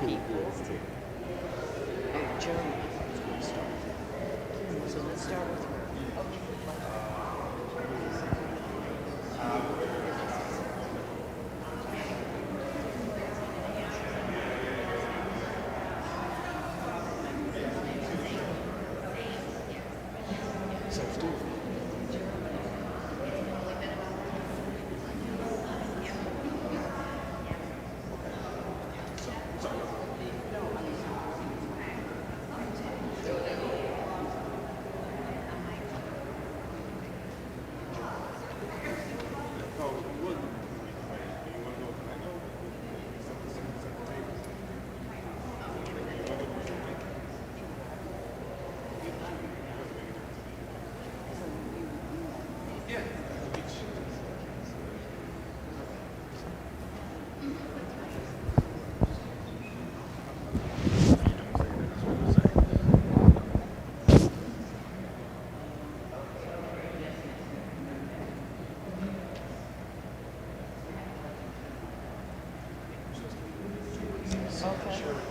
people. Jeremy, so let's start with her.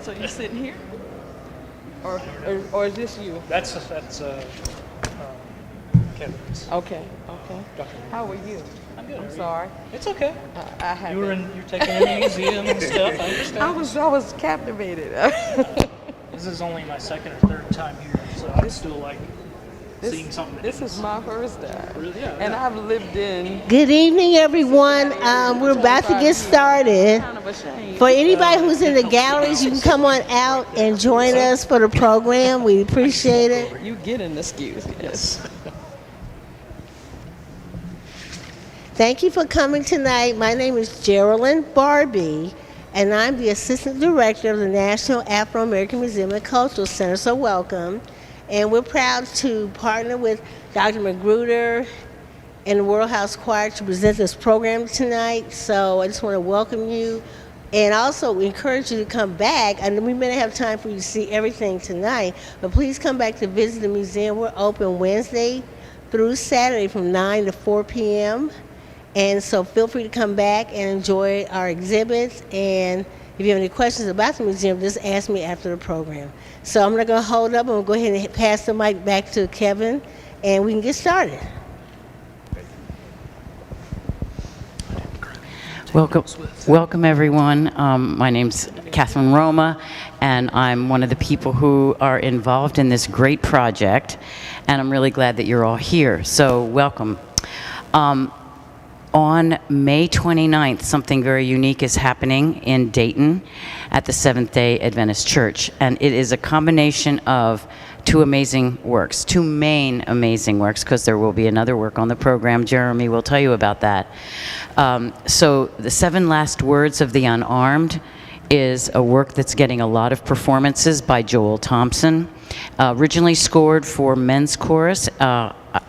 So you sitting here, or is this you? That's Kevin's. Okay. Dr. How are you? I'm good. I'm sorry. It's okay. I have. You're taking it in the museum and stuff. I understand. I was captivated. This is only my second or third time here, so I still like seeing something. This is my first time. Really? Yeah. And I've lived in. Good evening, everyone. We're about to get started. Kind of ashamed. For anybody who's in the galleries, you can come on out and join us for the program. We appreciate it. You get an excuse. Yes. Thank you for coming tonight. My name is Geraldine Barbie, and I'm the Assistant Director of the National Afro-American Museum and Cultural Center, so welcome. And we're proud to partner with Dr. Magruder and the World House Choir to present this program tonight. So I just want to welcome you and also encourage you to come back. And we may not have time for you to see everything tonight, but please come back to visit the museum. We're open Wednesday through Saturday from 9 to 4 p.m. And so feel free to come back and enjoy our exhibits. And if you have any questions about the museum, just ask me after the program. So I'm not going to hold up. I'm going to go ahead and pass the mic back to Kevin, and we can get started. Welcome everyone. My name's Catherine Roma, and I'm one of the people who are involved in this great project, and I'm really glad that you're all here. So welcome. On May 29th, something very unique is happening in Dayton at the Seventh-day Adventist Church, and it is a combination of two main amazing works, because there will be another work on the program. Jeremy will tell you about that. So the 7 Last Words of the Unarmed is a work that's getting a lot of performances by Joel Thompson. Originally scored for men's chorus,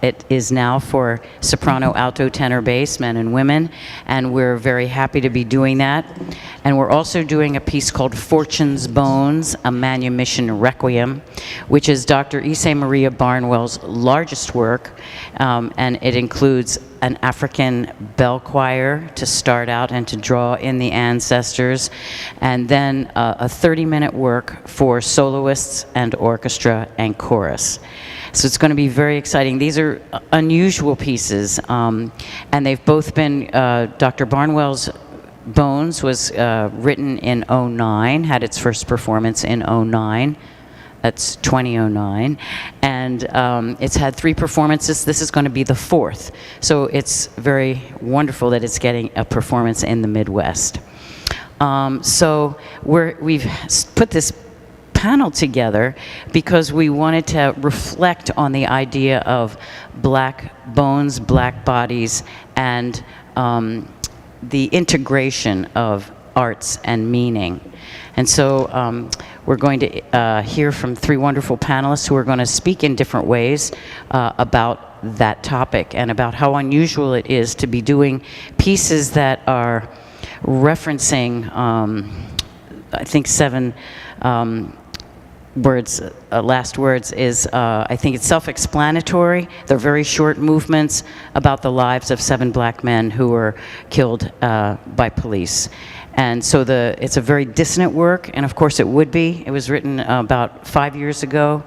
it is now for soprano, alto, tenor, bass, men and women, and we're very happy to be doing that. And we're also doing a piece called Fortune's Bones, a Manumission Requiem, which is Dr. Ysaye Maria Barnwell's largest work, and it includes an African bell choir to start out and to draw in the ancestors, and then a 30-minute work for soloists and orchestra and chorus. So it's going to be very exciting. These are unusual pieces, and they've both been, Dr. Barnwell's Bones was written in '09, had its first performance in '09. That's 2009, and it's had 3 performances. This is going to be the 4th, so it's very wonderful that it's getting a performance in the Midwest. So we've put this panel together because we wanted to reflect on the idea of black bones, black bodies, and the integration of arts and meaning. And so we're going to hear from 3 wonderful panelists who are going to speak in different ways about that topic and about how unusual it is to be doing pieces that are referencing, I think 7 words, last words is, I think it's self-explanatory. They're very short movements about the lives of 7 black men who were killed by police. And so it's a very dissonant work, and of course it would be. It was written about 5 years ago,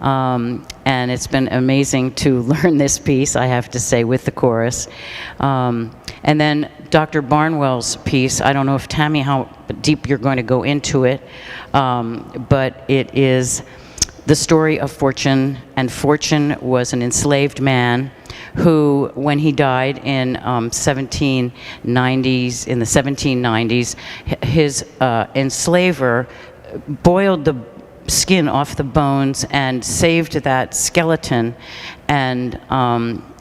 and it's been amazing to learn this piece, I have to say, with the chorus. And then Dr. Barnwell's piece, I don't know if Tammy, how deep you're going to go into it, but it is the story of Fortune, and Fortune was an enslaved man who, when he died in 1790s, in the 1790s, his enslaver boiled the skin off the bones and saved that skeleton and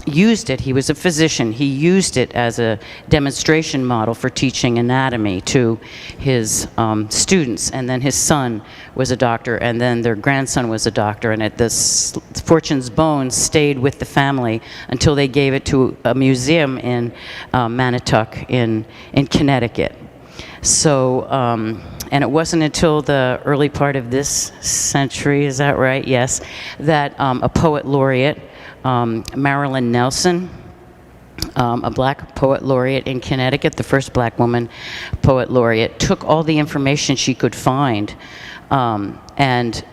used it. He was a physician. He used it as a demonstration model for teaching anatomy to his students. And then his son was a doctor, and then their grandson was a doctor. And Fortune's bones stayed with the family until they gave it to a museum in Manitowoc in Connecticut. So, and it wasn't until the early part of this century, is that right? Yes, that a poet laureate, Marilyn Nelson, a black poet laureate in Connecticut, the first black woman poet laureate, took all the information she could find and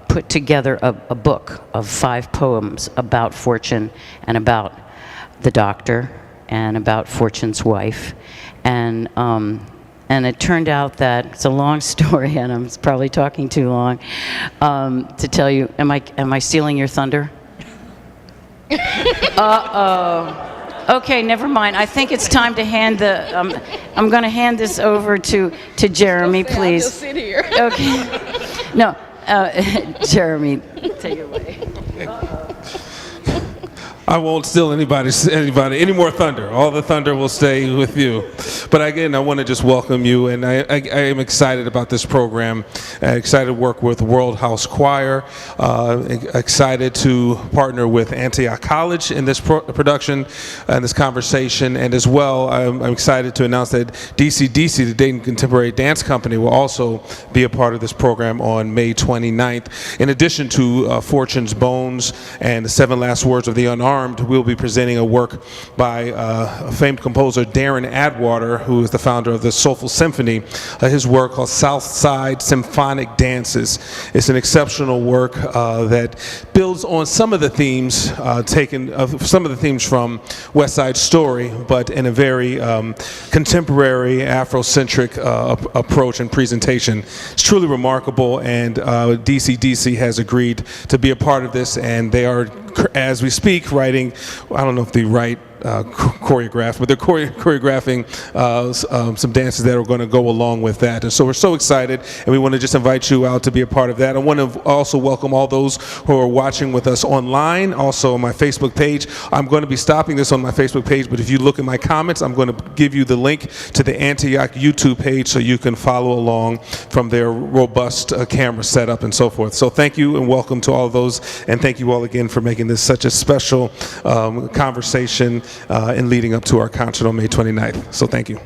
put together a book of 5 poems about Fortune and about the doctor and about Fortune's wife. And it turned out that it's a long story, and I'm probably talking too long to tell you. Am I stealing your thunder? Okay, never mind. I think it's time to hand I'm going to hand this over to Jeremy, please. I'll just sit here. Okay. No, Jeremy, take it away. I won't steal anybody any more thunder. All the thunder will stay with you. But again, I want to just welcome you, and I am excited about this program. Excited to work with World House Choir. Excited to partner with Antioch College in this production and this conversation. And as well, I'm excited to announce that DCDC, the Dayton Contemporary Dance Company, will also be a part of this program on May 29th. In addition to Fortune's Bones and the 7 Last Words of the Unarmed, we'll be presenting a work by famed composer Darren Atwater, who is the founder of the Soulful Symphony. His work called Southside Symphonic Dances. It's an exceptional work that builds on some of the themes from West Side Story, but in a very contemporary Afrocentric approach and presentation. It's truly remarkable, and DCDC has agreed to be a part of this, and they are, as we speak, writing, I don't know if the right choreograph, but they're choreographing some dances that are going to go along with that. And so we're so excited, and we want to just invite you out to be a part of that. I want to also welcome all those who are watching with us online, also on my Facebook page. I'm going to be stopping this on my Facebook page, but if you look in my comments, I'm going to give you the link to the Antioch YouTube page so you can follow along from their robust camera setup and so forth. So thank you and welcome to all of those, and thank you all again for making this such a special conversation in leading up to our concert on May 29th. So thank you.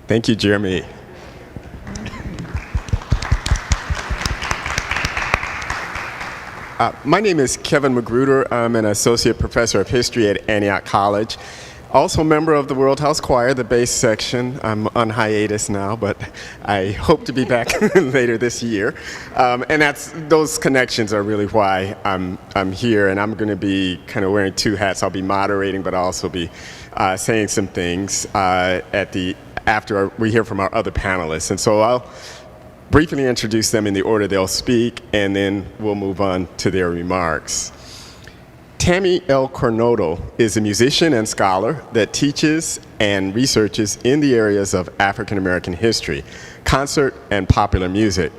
Thank you, Jeremy. My name is Kevin McGruder. I'm an associate professor of history at Antioch College. Also a member of the World House Choir, the bass section. I'm on hiatus now, but I hope to be back later this year. And those connections are really why I'm here, and I'm going to be kind of wearing 2 hats. I'll be moderating, but I'll also be saying some things after we hear from our other panelists. And so I'll briefly introduce them in the order they'll speak, and then we'll move on to their remarks. Tammy El Cornado is a musician and scholar that teaches and researches in the areas of African-American history, concert, and popular music.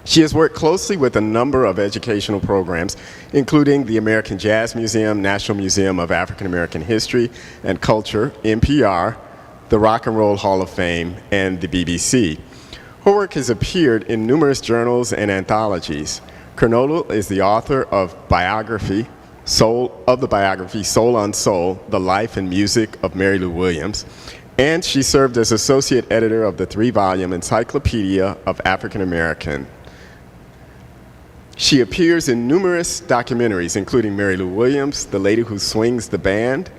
She has worked closely with a number of educational programs, including the American Jazz Museum, National Museum of African-American History and Culture, NPR, the Rock and Roll Hall of Fame, and the BBC. Her work has appeared in numerous journals and anthologies. Kernodle is the author of the biography Soul on Soul, The Life and Music of Mary Lou Williams, and she served as associate editor of the 3-volume Encyclopedia of African American. She appears in numerous documentaries, including Mary Lou Williams, The Lady Who Swings the Band,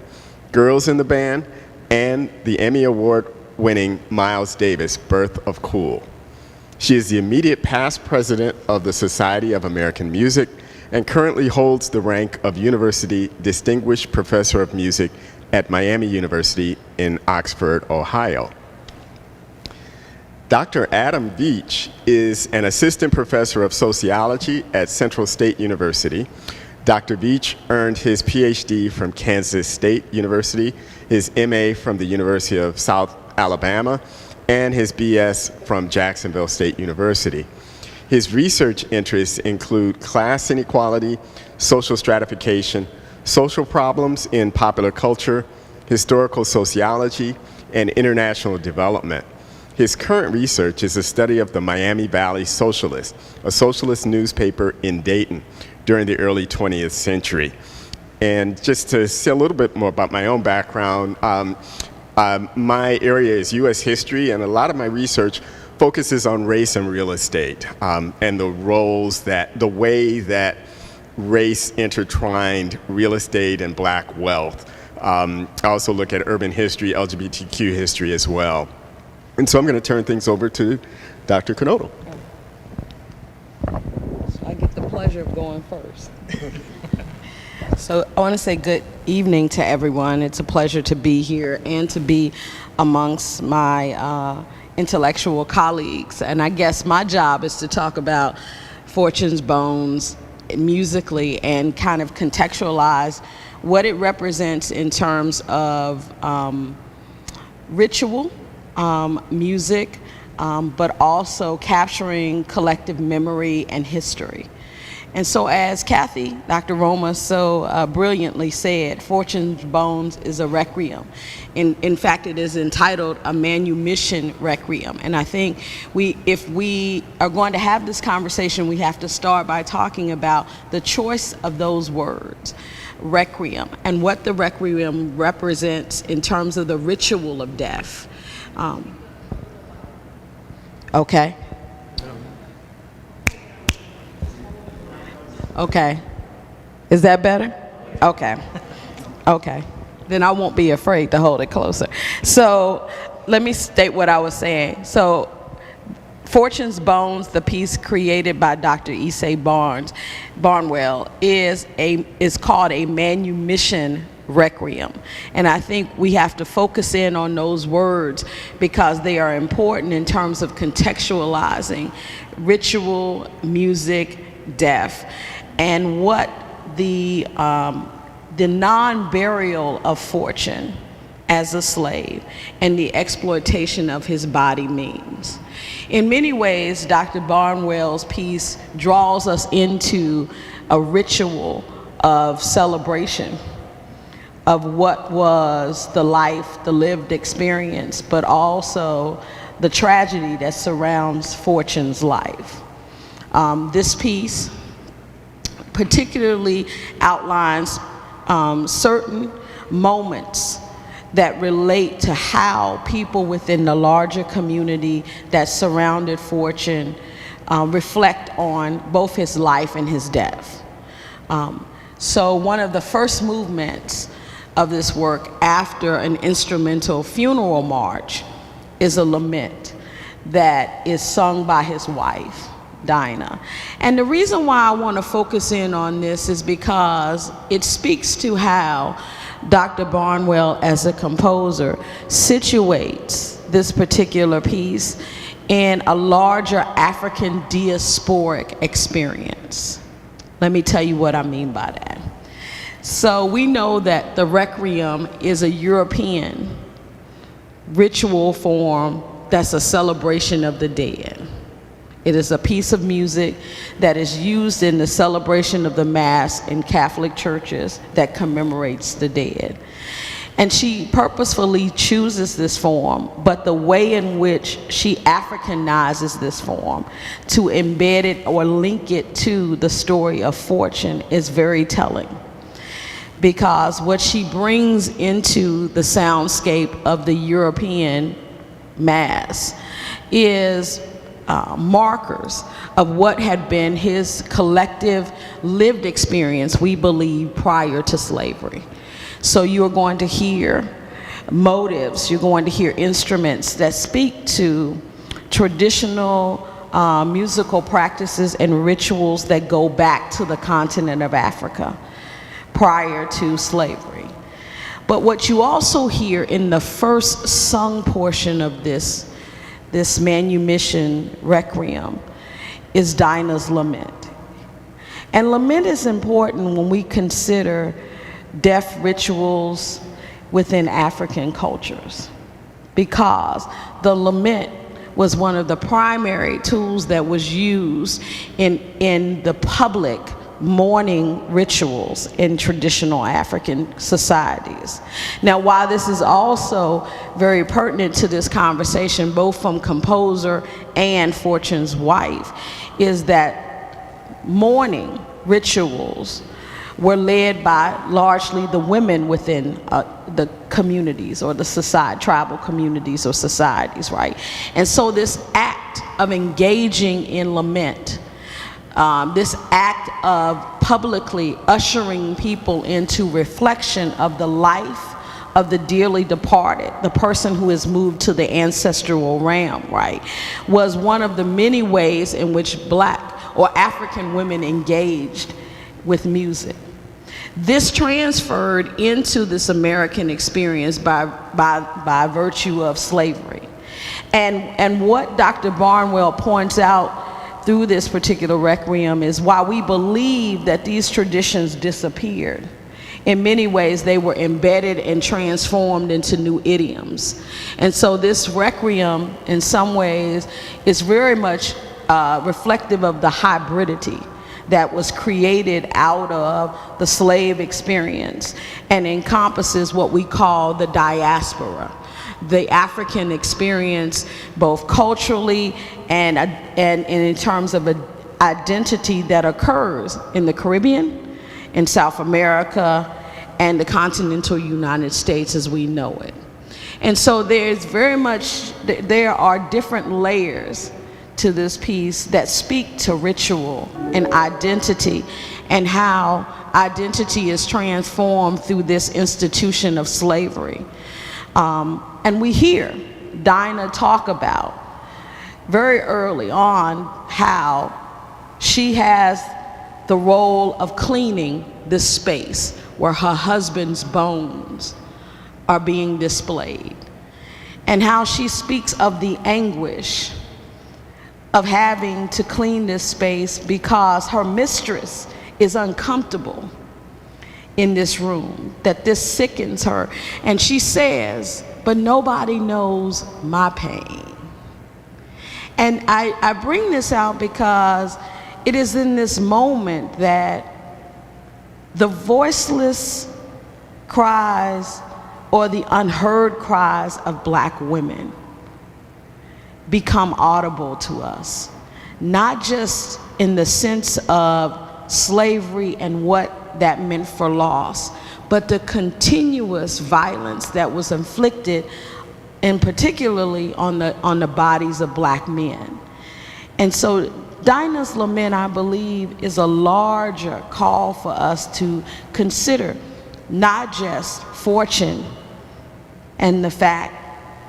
Girls in the Band, and the Emmy Award winning Miles Davis, Birth of Cool. She is the immediate past president of the Society of American Music and currently holds the rank of University Distinguished Professor of Music at Miami University in Oxford, Ohio. Dr. Adam Veach is an assistant professor of sociology at Central State University. Dr. Veach earned his Ph.D. from Kansas State University, his M.A. from the University of South Alabama, and his B.S. from Jacksonville State University. His research interests include class inequality, social stratification, social problems in popular culture, historical sociology, and international development. His current research is a study of the Miami Valley Socialist, a socialist newspaper in Dayton during the early 20th century. And just to say a little bit more about my own background, my area is U.S. history, and a lot of my research focuses on race and real estate, and the way that race intertwined real estate and black wealth. I also look at urban history, LGBTQ history as well. And so I'm going to turn things over to Dr. Kernodle. I get the pleasure of going first. So I want to say good evening to everyone. It's a pleasure to be here and to be amongst my intellectual colleagues. And I guess my job is to talk about Fortune's Bones musically and kind of contextualize what it represents in terms of ritual, music, but also capturing collective memory and history. And so as Kathy, Dr. Roma so brilliantly said, Fortune's Bones is a requiem. In fact, it is entitled a Manumission Requiem. And I think if we are going to have this conversation, we have to start by talking about the choice of those words, requiem, and what the requiem represents in terms of the ritual of death. Okay. Okay. Is that better? Okay. Okay. Then I won't be afraid to hold it closer. So let me state what I was saying. So Fortune's Bones, the piece created by Dr. Ysaye Barnwell, is called a Manumission Requiem. And I think we have to focus in on those words because they are important in terms of contextualizing ritual, music, death, and what the non-burial of Fortune as a slave and the exploitation of his body means. In many ways, Dr. Barnwell's piece draws us into a ritual of celebration of what was the life, the lived experience, but also the tragedy that surrounds Fortune's life. This piece particularly outlines certain moments that relate to how people within the larger community that surrounded Fortune reflect on both his life and his death. So one of the first movements of this work after an instrumental funeral march is a lament that is sung by his wife, Dinah. And the reason why I want to focus in on this is because it speaks to how Dr. Barnwell, as a composer, situates this particular piece in a larger African diasporic experience. Let me tell you what I mean by that. So we know that the Requiem is a European ritual form that's a celebration of the dead. It is a piece of music that is used in the celebration of the Mass in Catholic churches that commemorates the dead. And she purposefully chooses this form, but the way in which she Africanizes this form to embed it or link it to the story of Fortune is very telling. Because what she brings into the soundscape of the European Mass is markers of what had been his collective lived experience, we believe, prior to slavery. So you're going to hear motives. You're going to hear instruments that speak to traditional musical practices and rituals that go back to the continent of Africa prior to slavery. But what you also hear in the first sung portion of this Manumission Requiem is Dinah's lament. And lament is important when we consider death rituals within African cultures, because the lament was one of the primary tools that was used in the public mourning rituals in traditional African societies. Now, while this is also very pertinent to this conversation, both from composer and Fortune's wife, is that mourning rituals were led by largely the women within the communities or the society, tribal communities or societies, right? And so this act of engaging in lament, this act of publicly ushering people into reflection of the life of the dearly departed, the person who has moved to the ancestral realm, right, was one of the many ways in which Black or African women engaged with music. This transferred into this American experience by virtue of slavery. And what Dr. Barnwell points out through this particular requiem is, while we believe that these traditions disappeared, in many ways they were embedded and transformed into new idioms. And so this requiem, in some ways, is very much reflective of the hybridity that was created out of the slave experience and encompasses what we call the diaspora, the African experience, both culturally and in terms of an identity that occurs in the Caribbean, in South America, and the continental United States as we know it. And so there are different layers to this piece that speak to ritual and identity, and how identity is transformed through this institution of slavery. And we hear Dinah talk about very early on how she has the role of cleaning this space where her husband's bones are being displayed, and how she speaks of the anguish of having to clean this space because her mistress is uncomfortable in this room, that this sickens her. And she says, but nobody knows my pain. And I bring this out because it is in this moment that the voiceless cries or the unheard cries of Black women become audible to us, not just in the sense of slavery and what that meant for loss, but the continuous violence that was inflicted, and particularly on the bodies of Black men. And so Dinah's lament, I believe, is a larger call for us to consider not just Fortune and the fact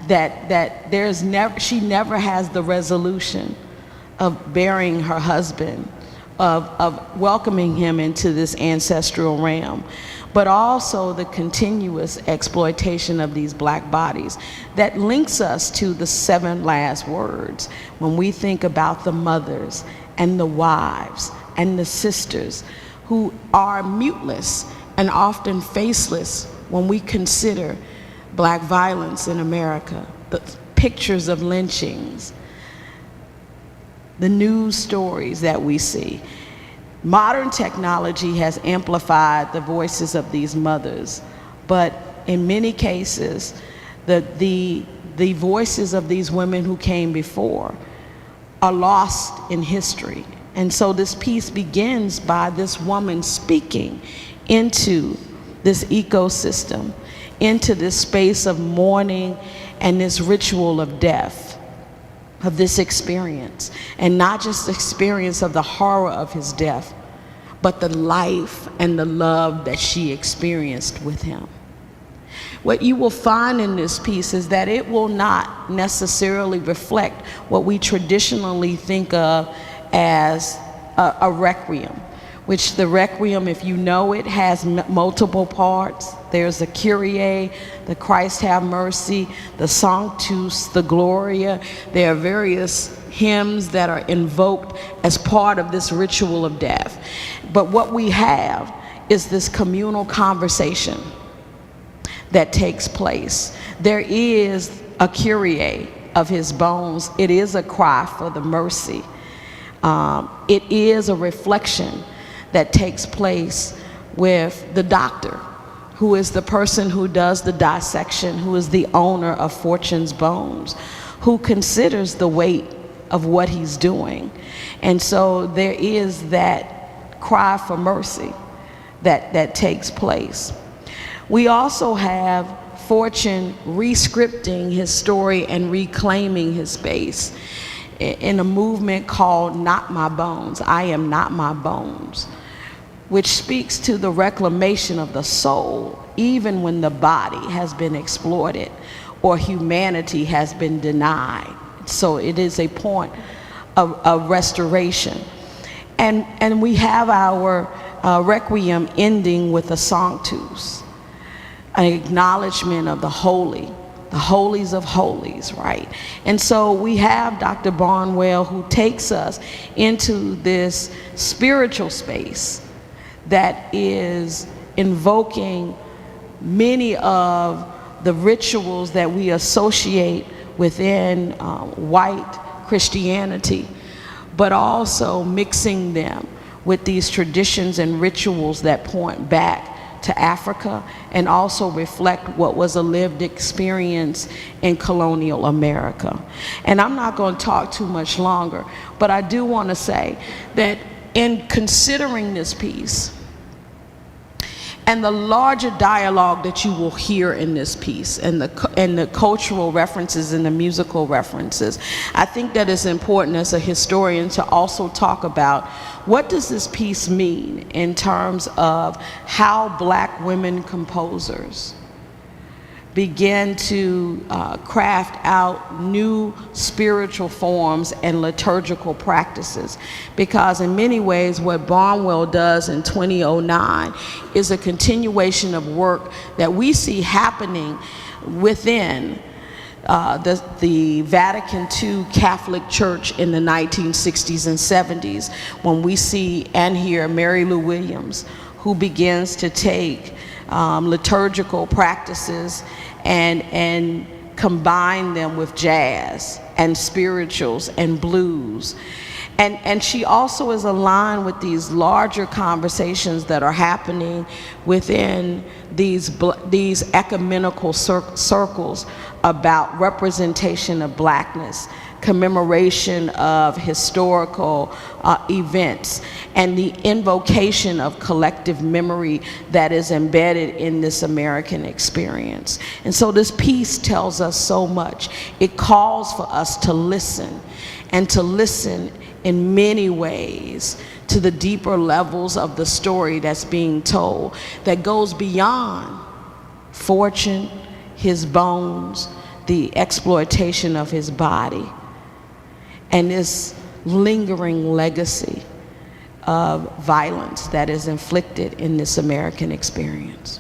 that she never has the resolution of burying her husband, of welcoming him into this ancestral realm, but also the continuous exploitation of these Black bodies that links us to the 7 last words when we think about the mothers and the wives and the sisters who are muteless and often faceless when we consider Black violence in America, the pictures of lynchings, the news stories that we see. Modern technology has amplified the voices of these mothers, but in many cases, the voices of these women who came before are lost in history. And so this piece begins by this woman speaking into this ecosystem, into this space of mourning and this ritual of death, of this experience. And not just the experience of the horror of his death, but the life and the love that she experienced with him. what you will find in this piece is that it will not necessarily reflect what we traditionally think of as a requiem, which the requiem, if you know it, has multiple parts. There's the Kyrie, the Christ have mercy, the Sanctus, the Gloria. There are various hymns that are invoked as part of this ritual of death. But what we have is this communal conversation that takes place. There is a Kyrie of his bones. It is a cry for the mercy. It is a reflection that takes place with the doctor, who is the person who does the dissection, who is the owner of Fortune's bones, who considers the weight of what he's doing. And so there is that cry for mercy that takes place. We also have Fortune re-scripting his story and reclaiming his space in a movement called Not My Bones, I Am Not My Bones, which speaks to the reclamation of the soul, even when the body has been exploited or humanity has been denied. So it is a point of restoration. And we have our Requiem ending with a Sanctus, an acknowledgement of the holy, the holies of holies, right? And so we have Dr. Barnwell, who takes us into this spiritual space that is invoking many of the rituals that we associate within white Christianity, but also mixing them with these traditions and rituals that point back to Africa and also reflect what was a lived experience in colonial America. And I'm not going to talk too much longer, but I do want to say that in considering this piece and the larger dialogue that you will hear in this piece and the cultural references and the musical references, I think that it's important as a historian to also talk about what does this piece mean in terms of how Black women composers began to craft out new spiritual forms and liturgical practices. Because in many ways, what Barnwell does in 2009 is a continuation of work that we see happening within the Vatican II Catholic Church in the 1960s and 70s, when we see and hear Mary Lou Williams, who begins to take liturgical practices and combine them with jazz and spirituals and blues. And she also is aligned with these larger conversations that are happening within these ecumenical circles about representation of Blackness, commemoration of historical events, and the invocation of collective memory that is embedded in this American experience. And so this piece tells us so much. It calls for us to listen, and to listen in many ways to the deeper levels of the story that's being told, that goes beyond Fortune, his bones, the exploitation of his body, and this lingering legacy of violence that is inflicted in this American experience.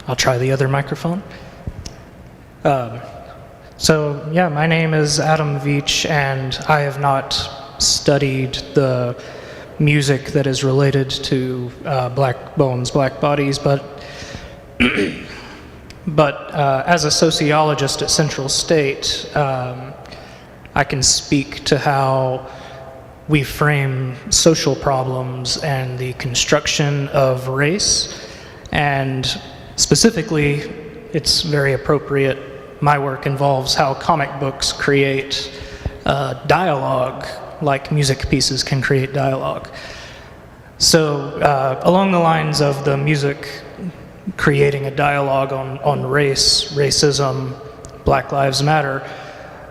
I'll try the other microphone. So yeah, my name is Adam Veach, and I have not studied the music that is related to black bones, black bodies, but as a sociologist at Central State, I can speak to how we frame social problems and the construction of race, and specifically, it's very appropriate. My work involves how comic books create dialogue, like music pieces can create dialogue. So along the lines of the music creating a dialogue on race, racism, Black Lives Matter,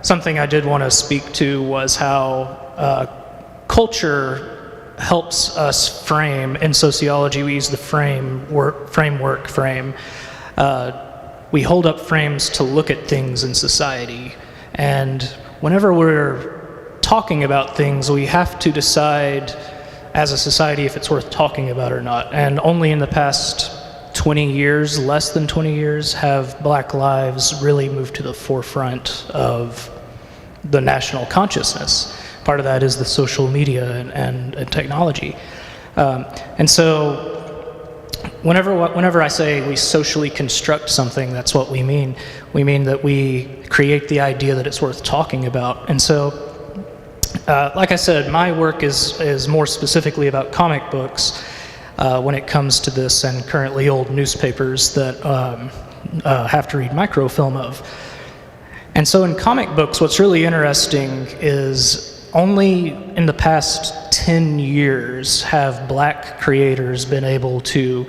something I did want to speak to was how culture helps us frame, in sociology we use the framework frame. We hold up frames to look at things in society, and whenever we're talking about things, we have to decide as a society if it's worth talking about or not. And only in the past 20 years, less than 20 years, have Black lives really moved to the forefront of the national consciousness. Part of that is the social media and technology. And so whenever I say we socially construct something, that's what we mean. We mean that we create the idea that it's worth talking about. And so, like I said, my work is more specifically about comic books when it comes to this, and currently old newspapers that have to read microfilm of. And so in comic books, what's really interesting is only in the past 10 years have black creators been able to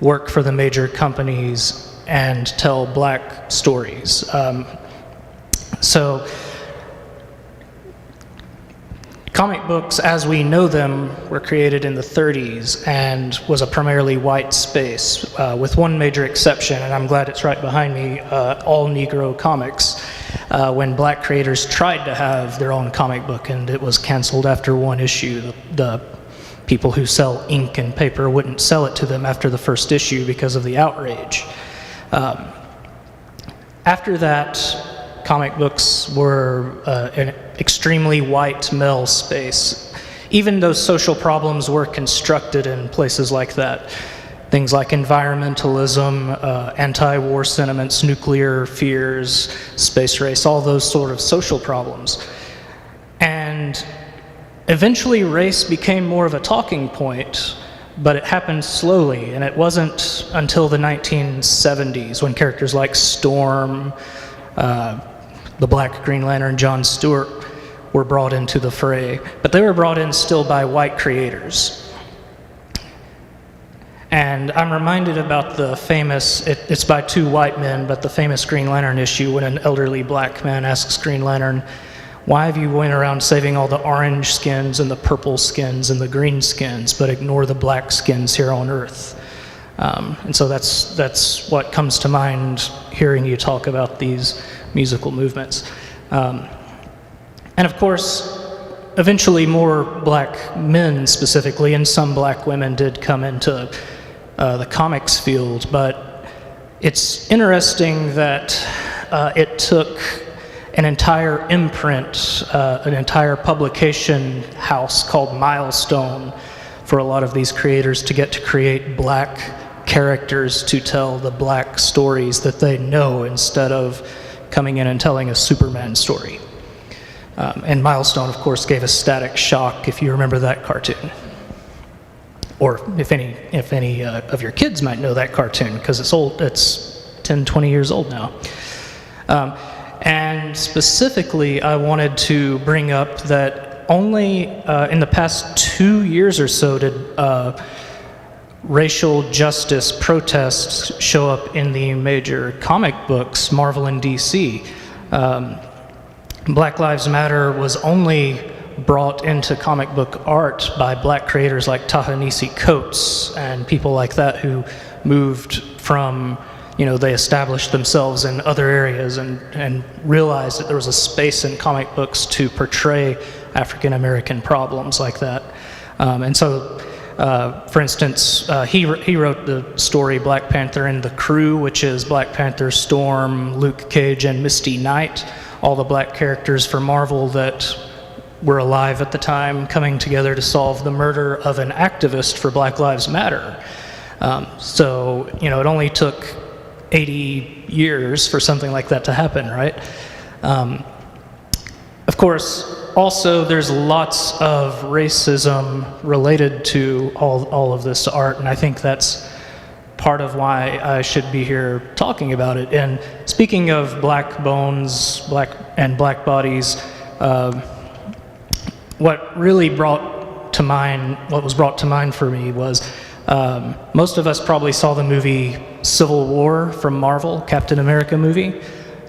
work for the major companies and tell black stories. So comic books as we know them were created in the 30s and was a primarily white space, with one major exception, and I'm glad it's right behind me, all Negro comics, when black creators tried to have their own comic book and it was canceled after one issue. The people who sell ink and paper wouldn't sell it to them after the first issue because of the outrage. After that, comic books were an extremely white male space, even though social problems were constructed in places like that. Things like environmentalism, anti-war sentiments, nuclear fears, space race, all those sort of social problems. And eventually race became more of a talking point, but it happened slowly, and it wasn't until the 1970s when characters like Storm, the Black Green Lantern, John Stewart, were brought into the fray, but they were brought in still by white creators. And I'm reminded about the famous, it's by two white men, but the famous Green Lantern issue when an elderly black man asks Green Lantern, why have you went around saving all the orange skins and the purple skins and the green skins, but ignore the black skins here on Earth? And so that's what comes to mind hearing you talk about these musical movements. And of course, eventually more black men specifically, and some black women did come into the comics field, but it's interesting that it took an entire imprint, an entire publication house called Milestone for a lot of these creators to get to create black characters to tell the black stories that they know instead of coming in and telling a Superman story. And Milestone, of course, gave us Static Shock, if you remember that cartoon. Or if any of your kids might know that cartoon, because it's old, it's 10, 20 years old now. And specifically, I wanted to bring up that only in the past 2 years or so did racial justice protests show up in the major comic books, Marvel and DC. Black Lives Matter was only brought into comic book art by black creators like Ta-Nehisi Coates and people like that who moved from, they established themselves in other areas and realized that there was a space in comic books to portray African American problems like that. And so, for instance, he wrote the story Black Panther and the Crew, which is Black Panther, Storm, Luke Cage, and Misty Knight, all the black characters for Marvel that were alive at the time, coming together to solve the murder of an activist for Black Lives Matter. So, it only took 80 years for something like that to happen, right? Of course, also there's lots of racism related to all of this art, and I think that's part of why I should be here talking about it. And speaking of black bones, black bodies, what was brought to mind for me was most of us probably saw the movie Civil War from Marvel, Captain America movie.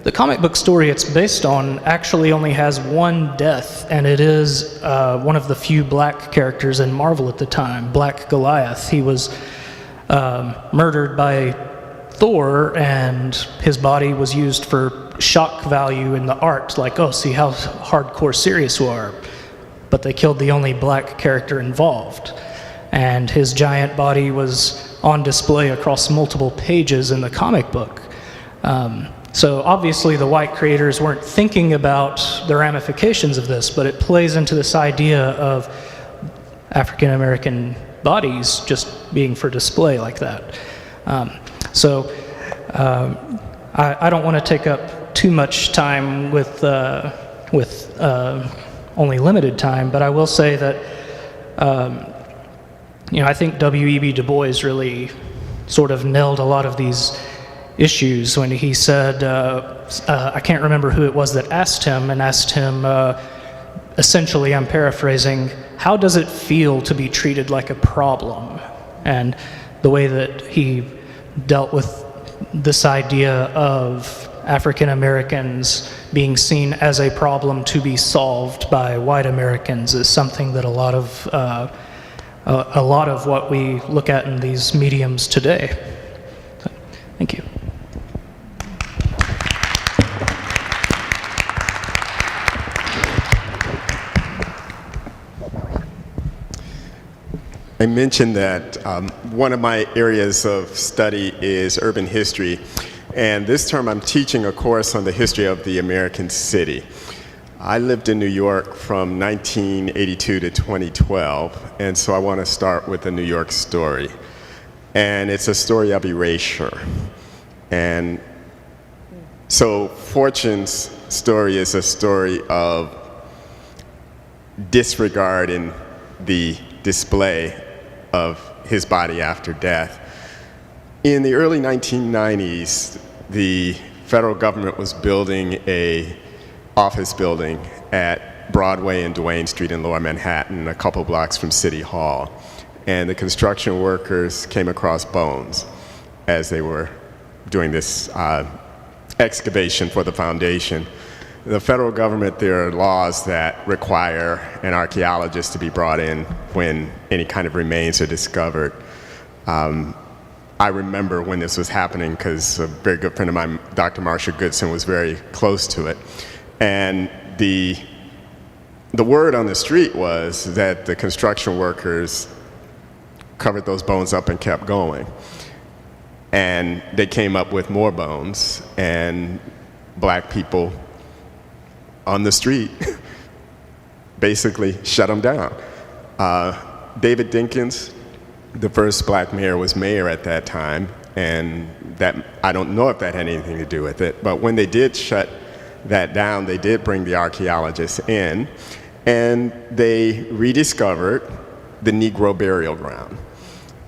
the comic book story it's based on actually only has one death, and it is one of the few black characters in Marvel at the time, Black Goliath. He was murdered by Thor, and his body was used for shock value in the art, like, oh, see how hardcore serious you are. But they killed the only black character involved. And his giant body was on display across multiple pages in the comic book. So obviously the white creators weren't thinking about the ramifications of this, but it plays into this idea of African American bodies just being for display like that. I don't want to take up too much time with only limited time, but I will say that I think W.E.B. Du Bois really sort of nailed a lot of these issues when he said, I can't remember who it was that asked him, essentially, I'm paraphrasing, how does it feel to be treated like a problem? And the way that he dealt with this idea of African Americans being seen as a problem to be solved by white Americans is something that a lot of what we look at in these mediums today. So, thank you. I mentioned that one of my areas of study is urban history, and this term I'm teaching a course on the history of the American city. I lived in New York from 1982 to 2012, and so I want to start with a New York story. And it's a story of erasure. And so Fortune's story is a story of disregard in the display of his body after death. In the early 1990s, the federal government was building an office building at Broadway and Duane Street in Lower Manhattan, a couple blocks from City Hall. And the construction workers came across bones as they were doing this excavation for the foundation. The federal government, there are laws that require an archaeologist to be brought in when any kind of remains are discovered. I remember when this was happening because a very good friend of mine, Dr. Marsha Goodson, was very close to it. And the word on the street was that the construction workers covered those bones up and kept going. And they came up with more bones, and black people on the street basically shut them down. David Dinkins, the first black mayor, was mayor at that time, and that, I don't know if that had anything to do with it, but when they did shut that down, they did bring the archaeologists in, and they rediscovered the Negro burial ground.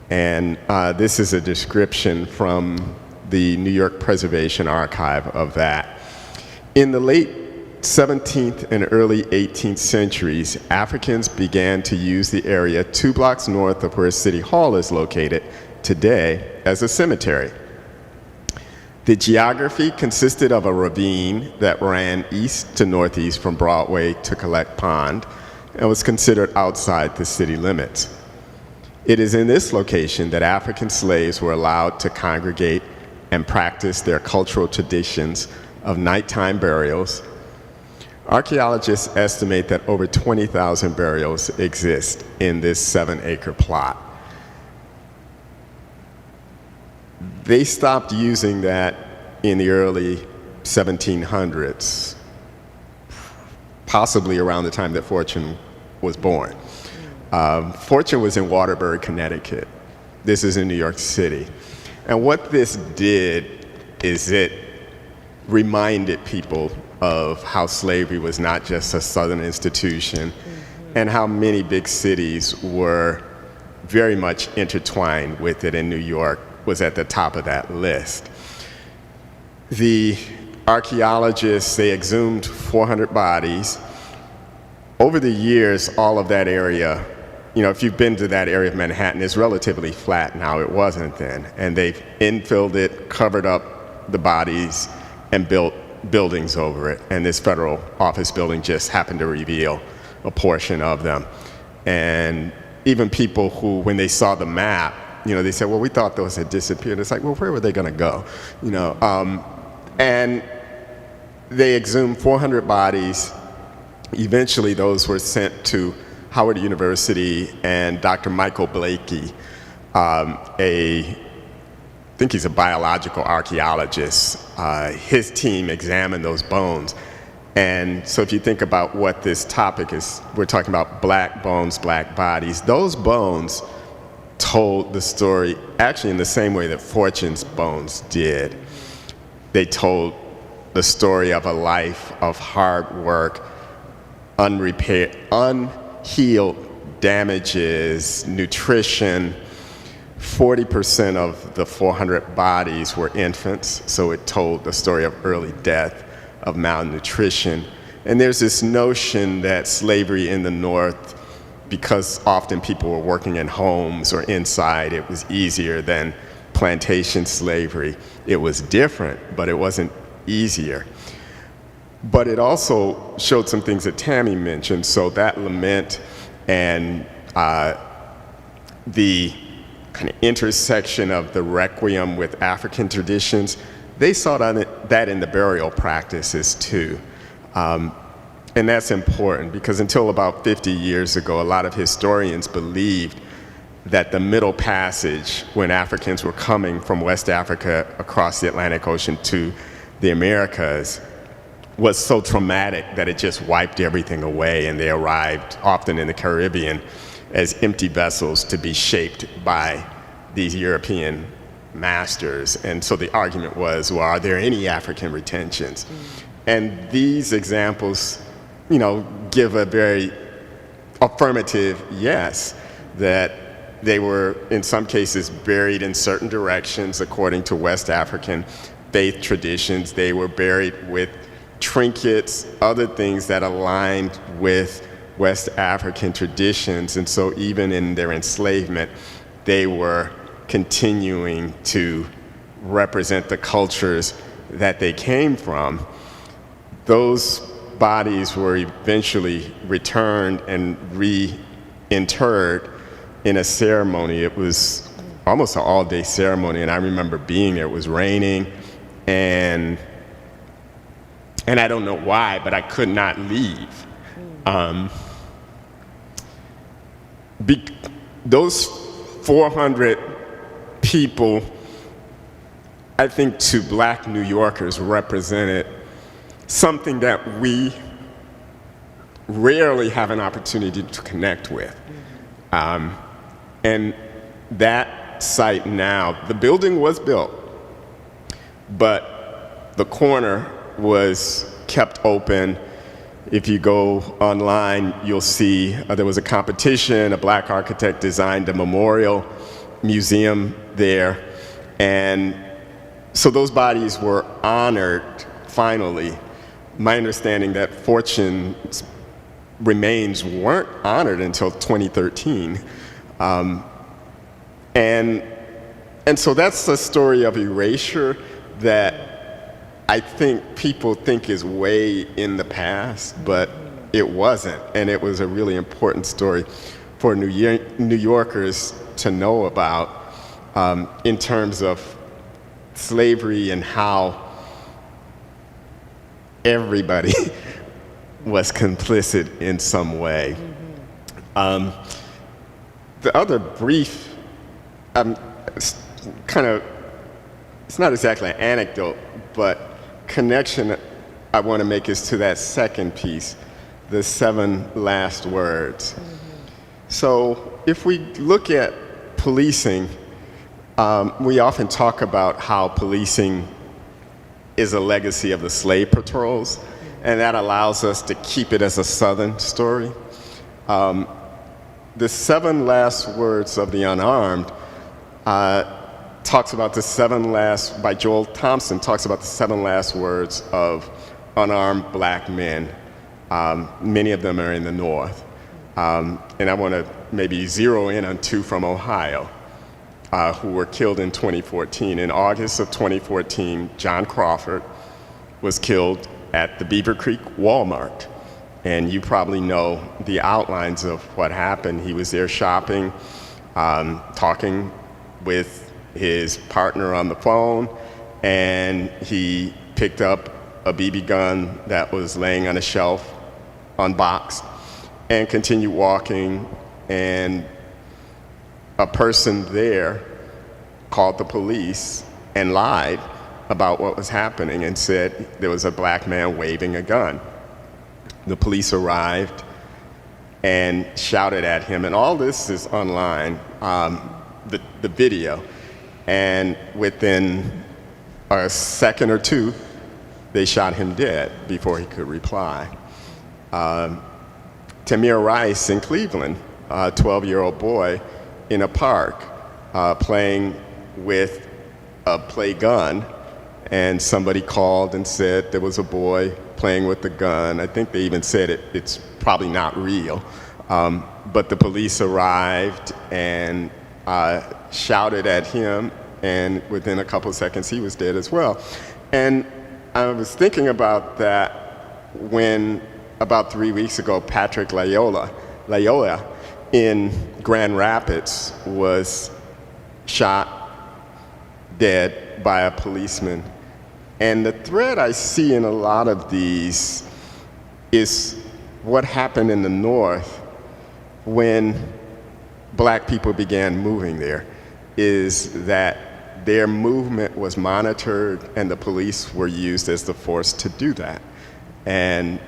And this is a description from the New York Preservation Archive of that. In the late 17th and early 18th centuries, Africans began to use the area 2 blocks north of where City Hall is located today as a cemetery. The geography consisted of a ravine that ran east to northeast from Broadway to Collect Pond and was considered outside the city limits. It is in this location that African slaves were allowed to congregate and practice their cultural traditions of nighttime burials. Archaeologists estimate that over 20,000 burials exist in this 7-acre plot. They stopped using that in the early 1700s, possibly around the time that Fortune was born. Fortune was in Waterbury, Connecticut. This is in New York City. And what this did is it reminded people of how slavery was not just a Southern institution, and how many big cities were very much intertwined with it, and New York was at the top of that list. The archaeologists, they exhumed 400 bodies. Over the years, all of that area, if you've been to that area of Manhattan, it's relatively flat now. It wasn't then. And they've infilled it, covered up the bodies, and built buildings over it, and this federal office building just happened to reveal a portion of them. And even people who, when they saw the map, they said, well, we thought those had disappeared. It's like, well, where were they gonna go? And they exhumed 400 bodies. Eventually, those were sent to Howard University, and Dr. Michael Blakey, I think he's a biological archaeologist, his team examined those bones. And so if you think about what this topic is, we're talking about black bones, black bodies. Those bones told the story actually in the same way that Fortune's bones did. They told the story of a life of hard work, unhealed damages, nutrition. 40% of the 400 bodies were infants, so it told the story of early death, of malnutrition. And there's this notion that slavery in the North, because often people were working in homes or inside, it was easier than plantation slavery. It was different, but it wasn't easier. But it also showed some things that Tammy mentioned, so that lament and the kind of intersection of the Requiem with African traditions, they saw that in the burial practices too. And that's important because until about 50 years ago, a lot of historians believed that the Middle Passage, when Africans were coming from West Africa across the Atlantic Ocean to the Americas, was so traumatic that it just wiped everything away, and they arrived often in the Caribbean as empty vessels to be shaped by these European masters. And so the argument was, well, are there any African retentions? And these examples, give a very affirmative yes, that they were in some cases buried in certain directions according to West African faith traditions. They were buried with trinkets, other things that aligned with West African traditions. And so even in their enslavement, they were continuing to represent the cultures that they came from. Those bodies were eventually returned and reinterred in a ceremony. It was almost an all-day ceremony, and I remember being there. It was raining, and I don't know why, but I could not leave. Those 400 people, I think, to Black New Yorkers represented something that we rarely have an opportunity to connect with. And that site now, the building was built, but the corner was kept open. If you go online, you'll see there was a competition. A Black architect designed a memorial museum there. And so those bodies were honored finally. My understanding that Fortune's remains weren't honored until 2013. And so that's a story of erasure that I think people think is way in the past, but it wasn't. And it was a really important story for New Yorkers to know about in terms of slavery and how everybody was complicit in some way. The other brief, it's not exactly an anecdote, but connection I want to make is to that second piece, the 7 last words. So if we look at policing, we often talk about how policing is a legacy of the slave patrols, and that allows us to keep it as a Southern story. The 7 last words of the Unarmed talks about the 7 last, by Joel Thompson, talks about the 7 last words of unarmed Black men. Many of them are in the North. And I want to maybe zero in on 2 from Ohio who were killed in 2014. In August of 2014, John Crawford was killed at the Beaver Creek Walmart. And you probably know the outlines of what happened. He was there shopping, talking with his partner on the phone, and he picked up a BB gun that was laying on a shelf, unboxed, and continued walking. And a person there called the police and lied about what was happening and said there was a black man waving a gun. The police arrived and shouted at him, and all this is online, the video. And within a second or two, they shot him dead before he could reply. Tamir Rice in Cleveland, a 12-year-old boy in a park playing with a play gun, and somebody called and said there was a boy playing with the gun. I think they even said it's probably not real. But the police arrived and shouted at him, and within a couple of seconds he was dead as well. And I was thinking about that when about 3 weeks ago Patrick Loyola in Grand Rapids was shot dead by a policeman. And the thread I see in a lot of these is what happened in the North when black people began moving there, is that their movement was monitored and the police were used as the force to do that. And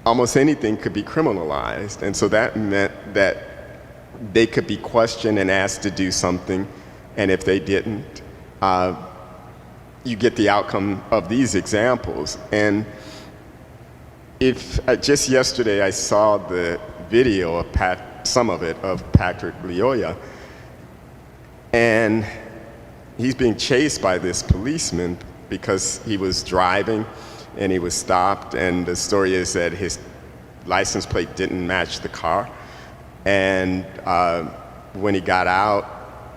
almost anything could be criminalized. And so that meant that they could be questioned and asked to do something, and if they didn't, you get the outcome of these examples. And if just yesterday I saw the video of some of it of Patrick Loyola, and he's being chased by this policeman because he was driving and he was stopped, and the story is that his license plate didn't match the car. And when he got out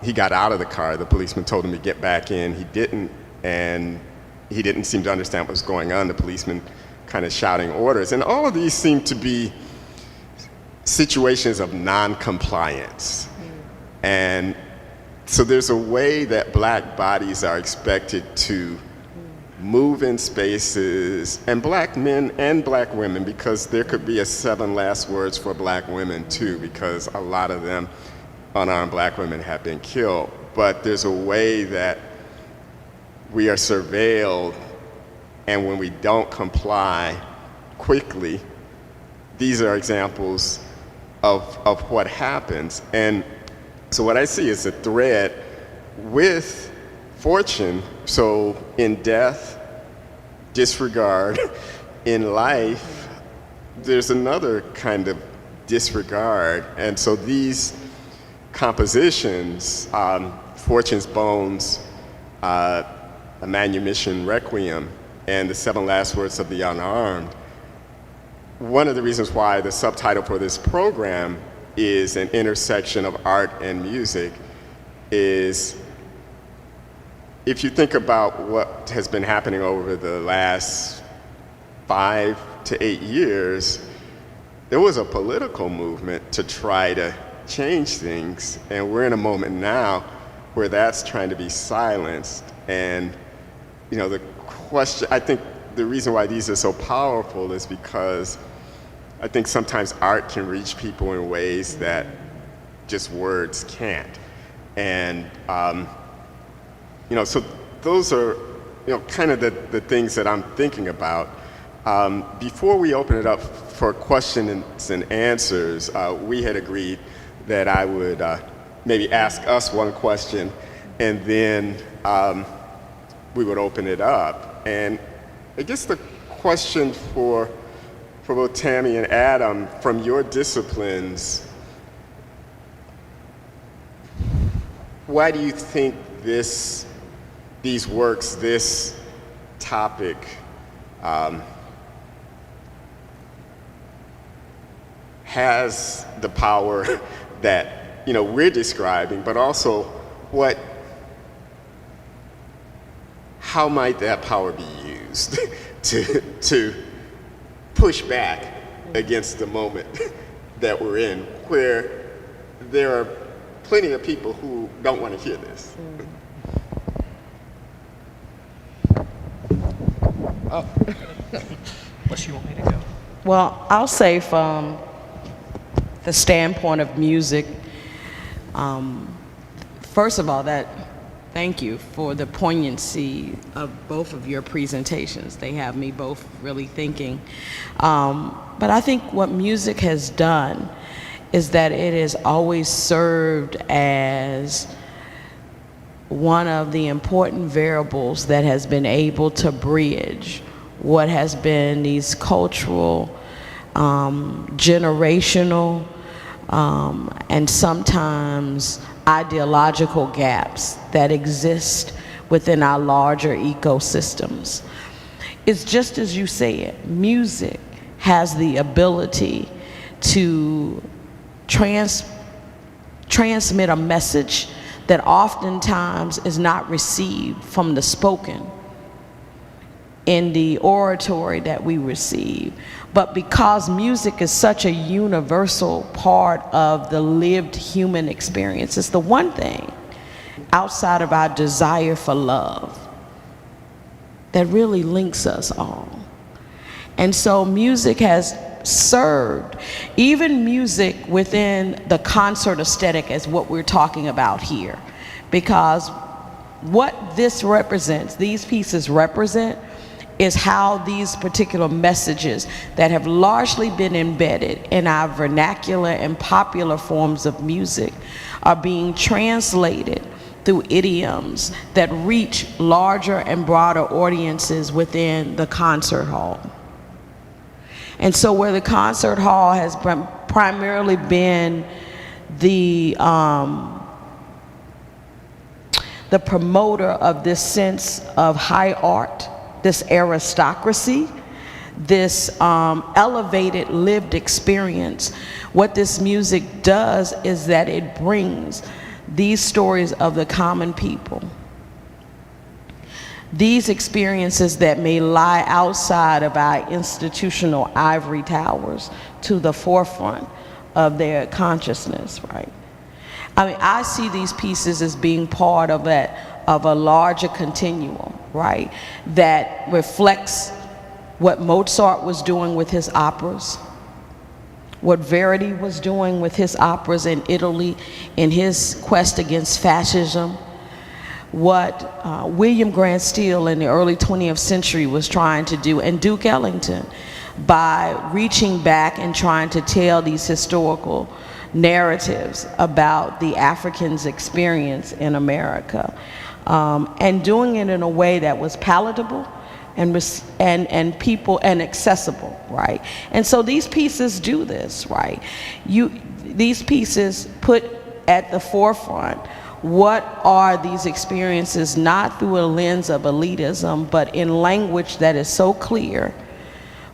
of the car. The policeman told him to get back in. He didn't, and he didn't seem to understand what was going on. The policeman kind of shouting orders. And all of these seem to be situations of non-compliance. And so there's a way that black bodies are expected to move in spaces, and black men and black women, because there could be a 7 last words for black women too, because a lot of them, unarmed black women, have been killed. But there's a way that we are surveilled, and when we don't comply quickly, these are examples of what happens. And so what I see is a thread with fortune. So in death, disregard. In life, there's another kind of disregard. And so these compositions, Fortune's Bones, a Manumission, Requiem, and the 7 last words of the Unarmed, one of the reasons why the subtitle for this program is an intersection of art and music is, if you think about what has been happening over the last 5 to 8 years, there was a political movement to try to change things, and we're in a moment now where that's trying to be silenced. And the question, I think the reason why these are so powerful is because I think sometimes art can reach people in ways that just words can't. And so those are kind of the things that I'm thinking about. Before we open it up for questions and answers, we had agreed that I would maybe ask us one question, and then we would open it up. And I guess the question for both Tammy and Adam, from your disciplines, why do you think these works, this topic, has the power that we're describing, but also how might that power be used to push back against the moment that we're in, where there are plenty of people who don't want to hear this? Oh. Unless you want me to go. Well, I'll say from the standpoint of music, first of all, thank you for the poignancy of both of your presentations. They have me both really thinking. But I think what music has done is that it has always served as one of the important variables that has been able to bridge what has been these cultural, generational, and sometimes ideological gaps that exist within our larger ecosystems. It's just as you said, music has the ability to transmit a message that oftentimes is not received from the spoken in the oratory that we receive. But because music is such a universal part of the lived human experience, it's the one thing outside of our desire for love that really links us all. And so music has served, even music within the concert aesthetic as what we're talking about here, because what this represents, these pieces represent, is how these particular messages that have largely been embedded in our vernacular and popular forms of music are being translated through idioms that reach larger and broader audiences within the concert hall. And so where the concert hall has primarily been the promoter of this sense of high art, this aristocracy, this elevated lived experience, what this music does is that it brings these stories of the common people, these experiences that may lie outside of our institutional ivory towers, to the forefront of their consciousness, right? I mean, I see these pieces as being part of a larger continuum, right? That reflects what Mozart was doing with his operas, what Verdi was doing with his operas in Italy in his quest against fascism, what William Grant Steele in the early 20th century was trying to do, and Duke Ellington, by reaching back and trying to tell these historical narratives about the Africans' experience in America, and doing it in a way that was palatable and people and accessible, right? And so these pieces do this, right? These pieces put at the forefront what are these experiences, not through a lens of elitism, but in language that is so clear,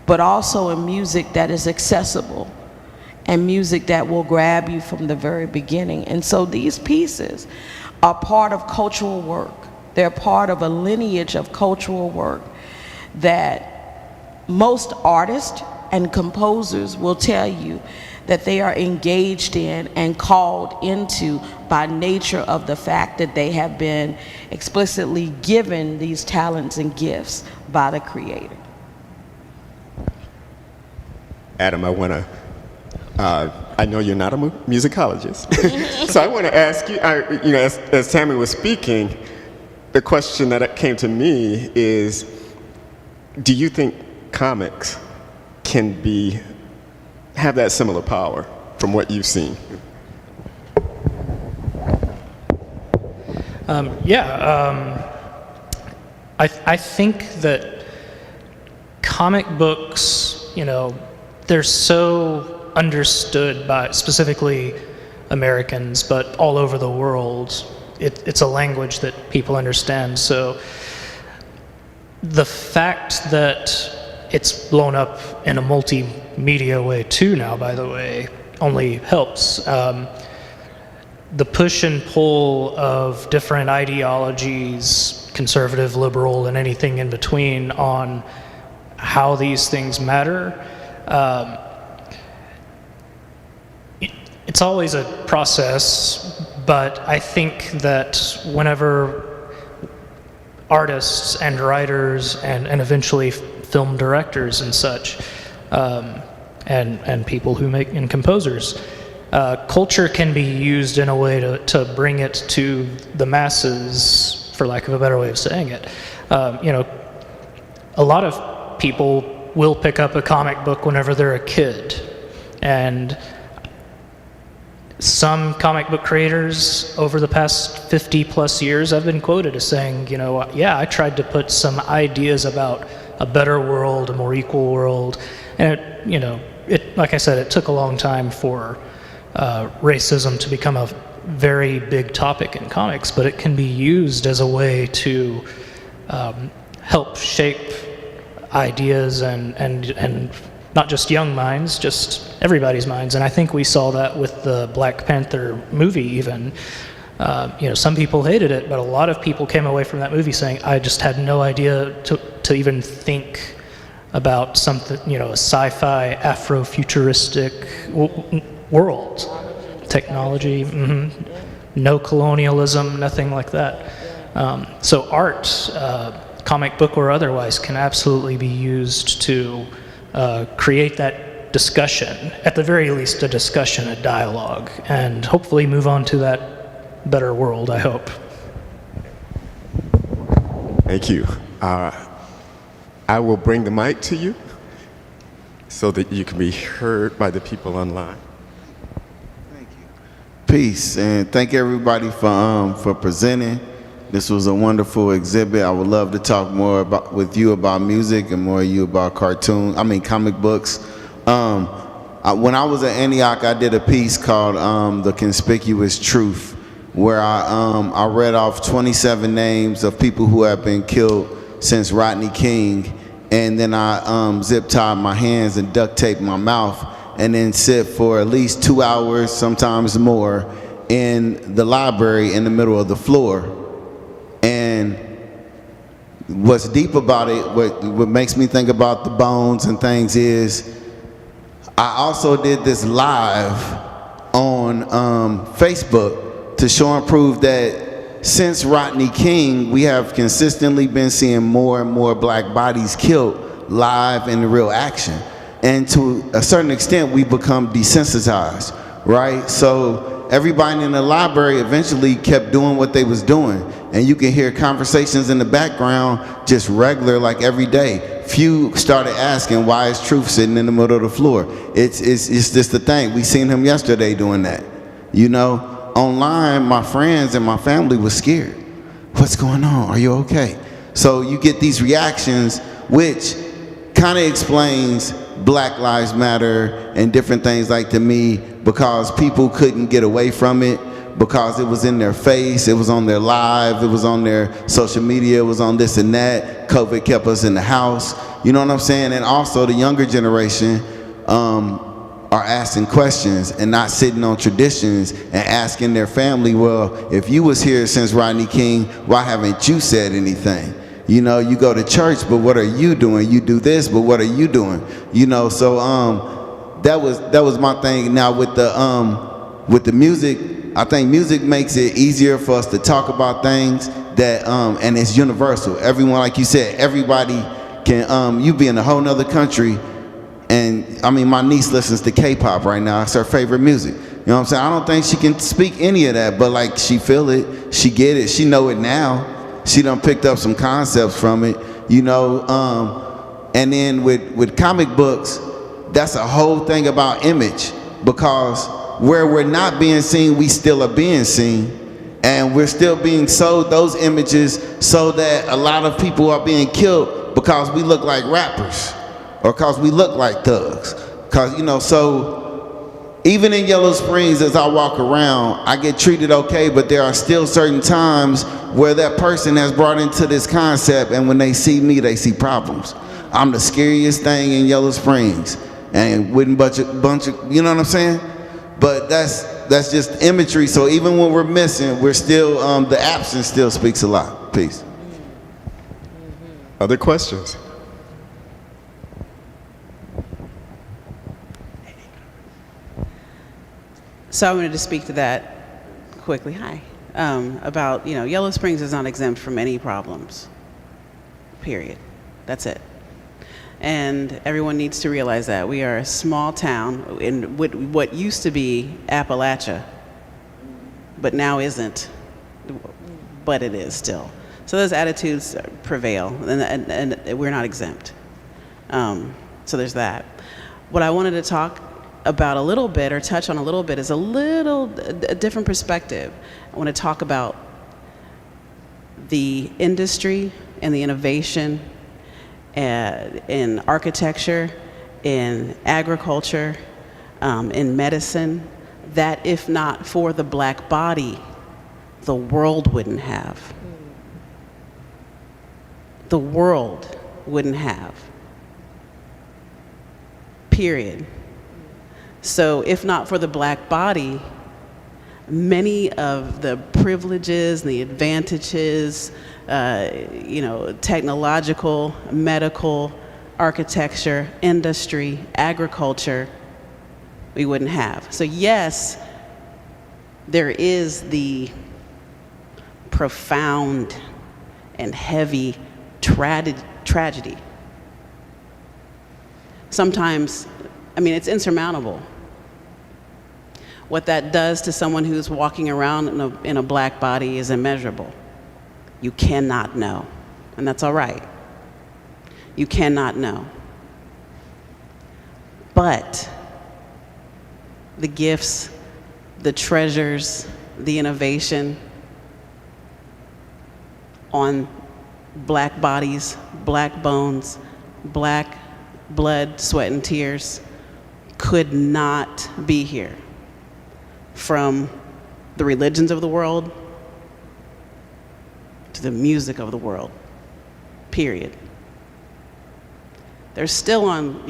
but also in music that is accessible and music that will grab you from the very beginning. And so these pieces are part of cultural work. They're part of a lineage of cultural work that most artists and composers will tell you that they are engaged in and called into by nature of the fact that they have been explicitly given these talents and gifts by the Creator. Adam, I know you're not a musicologist, so I want to ask you, as Tammy was speaking, the question that came to me is, do you think comics can have that similar power from what you've seen? I think that comic books, they're so understood by specifically Americans, but all over the world. It's a language that people understand. So the fact that it's blown up in a multimedia way too now, by the way, only helps. The push and pull of different ideologies conservative, liberal, and anything in between on how these things matter. It's always a process, but I think that whenever artists and writers and eventually film directors and such, and people who make, and composers, culture can be used in a way to bring it to the masses, for lack of a better way of saying it. You know, a lot of people will pick up a comic book whenever they're a kid, and some comic book creators over the past 50 plus years I've been quoted as saying, you know, yeah, I tried to put some ideas about a better world, a more equal world, and it, you know, like I said, it took a long time for racism to become a very big topic in comics, but it can be used as a way to help shape ideas and not just young minds, just everybody's minds. And I think we saw that with the Black Panther movie even. You know, some people hated it, but a lot of people came away from that movie saying, I just had no idea to even think about something, you know, a sci-fi, Afro-futuristic world. Technology, no colonialism, nothing like that. So art, comic book or otherwise, can absolutely be used to create that discussion, at the very least a discussion, a dialogue, and hopefully move on to that better world, I hope. Thank you. I will bring the mic to you so that you can be heard by the people online. Thank you. Peace, and thank everybody for presenting. This was a wonderful exhibit. I would love to talk more with you about music and more with you about comic books. When I was at Antioch, I did a piece called The Conspicuous Truth, where I read off 27 names of people who have been killed since Rodney King, and then I zip-tied my hands and duct-taped my mouth, and then sit for at least 2 hours, sometimes more, in the library in the middle of the floor. And what's deep about it, what makes me think about the bones and things is, I also did this live on Facebook to show and prove that since Rodney King, we have consistently been seeing more and more black bodies killed live in real action. And to a certain extent, we become desensitized, right? So everybody in the library eventually kept doing what they was doing. And you can hear conversations in the background, just regular, like every day. Few started asking, why is Truth sitting in the middle of the floor? It's just the thing. We seen him yesterday doing that. You know, online, my friends and my family was scared. What's going on? Are you okay? So you get these reactions, which kind of explains Black Lives Matter and different things like to me, because people couldn't get away from it, because it was in their face, it was on their live, it was on their social media, it was on this and that. COVID kept us in the house, you know what I'm saying? And also the younger generation are asking questions and not sitting on traditions and asking their family, well, if you was here since Rodney King, why haven't you said anything? You know, you go to church, but what are you doing? You do this, but what are you doing? You know, so that was my thing. Now with the music, I think music makes it easier for us to talk about things that and it's universal. Everyone, like you said, everybody can. You be in a whole nother country, and I mean, my niece listens to K-pop right now. It's her favorite music. You know what I'm saying? I don't think she can speak any of that, but like she feel it, she get it, she know it now. She done picked up some concepts from it, you know. And then with comic books, that's a whole thing about image, because where we're not being seen, we still are being seen, and we're still being sold those images so that a lot of people are being killed because we look like rappers or because we look like thugs. Because, you know, so even in Yellow Springs, as I walk around, I get treated okay, but there are still certain times where that person has brought into this concept, and when they see me, they see problems. I'm the scariest thing in Yellow Springs, and wouldn't bunch of, you know what I'm saying? But that's just imagery. So even when we're missing, we're still, the absence still speaks a lot. Peace. Other questions? So I wanted to speak to that quickly. Hi. About, Yellow Springs is not exempt from any problems, period. That's it. And everyone needs to realize that. We are a small town in what used to be Appalachia, but now isn't, but it is still. So those attitudes prevail, and we're not exempt. So there's that. What I wanted to talk about a little bit, or touch on a little bit, is a different perspective. I want to talk about the industry and the innovation in architecture, in agriculture, in medicine, that if not for the black body, the world wouldn't have. The world wouldn't have. Period. So if not for the black body, many of the privileges and the advantages, technological, medical, architecture, industry, agriculture, we wouldn't have. So yes, there is the profound and heavy tragedy. Sometimes, it's insurmountable. What that does to someone who's walking around in a black body is immeasurable. You cannot know, and that's all right. You cannot know. But the gifts, the treasures, the innovation on black bodies, black bones, black blood, sweat, and tears could not be here from the religions of the world to the music of the world, period. They're still on,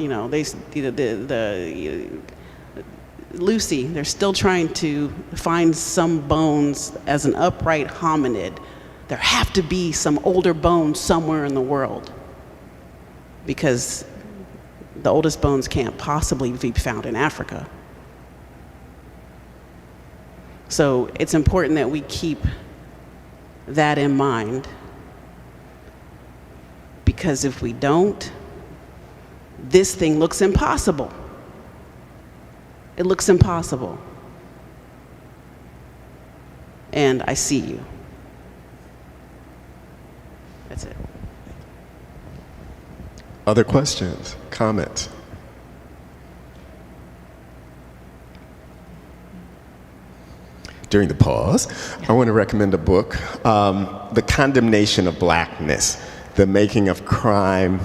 Lucy, they're still trying to find some bones as an upright hominid. There have to be some older bones somewhere in the world, because the oldest bones can't possibly be found in Africa. So it's important that we keep that in mind, because if we don't, this thing looks impossible. It looks impossible. And I see you. That's it. Other questions, comments? During the pause, I want to recommend a book, The Condemnation of Blackness, The Making of Crime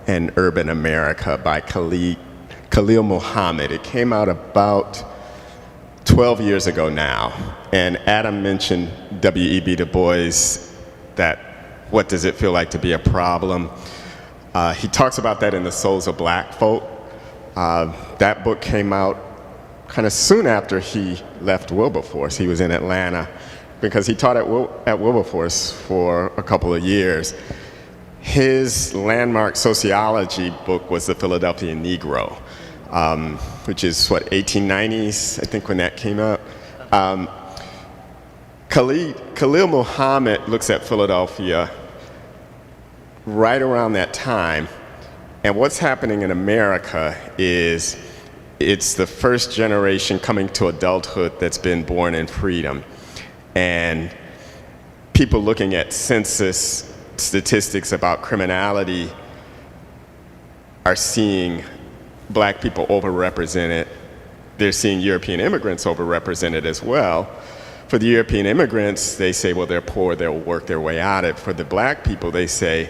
and Urban America by Khalil Muhammad. It came out about 12 years ago now, and Adam mentioned W.E.B. Du Bois, that what does it feel like to be a problem? He talks about that in The Souls of Black Folk. That book came out kind of soon after he left Wilberforce. He was in Atlanta because he taught at Wilberforce for a couple of years. His landmark sociology book was The Philadelphia Negro, which is 1890s, I think, when that came out. Khalil Muhammad looks at Philadelphia right around that time, and what's happening in America is it's the first generation coming to adulthood that's been born in freedom. And people looking at census statistics about criminality are seeing black people overrepresented. They're seeing European immigrants overrepresented as well. For the European immigrants, they say, well, they're poor, they'll work their way out of it. For the black people, they say,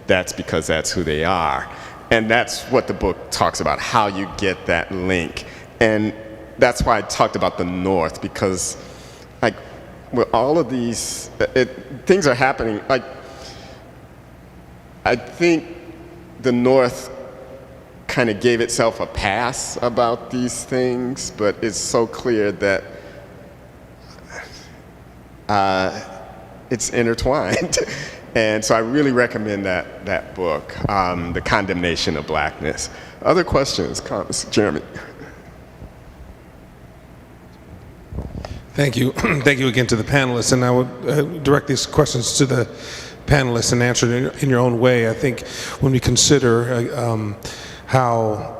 that's because that's who they are. And that's what the book talks about, how you get that link. And that's why I talked about the North, because with all of these, things are happening. I think the North kind of gave itself a pass about these things, but it's so clear that it's intertwined. And so I really recommend that book, The Condemnation of Blackness. Other questions, comments? Jeremy. Thank you. Thank you again to the panelists. And I would direct these questions to the panelists and answer it in your own way. I think when we consider how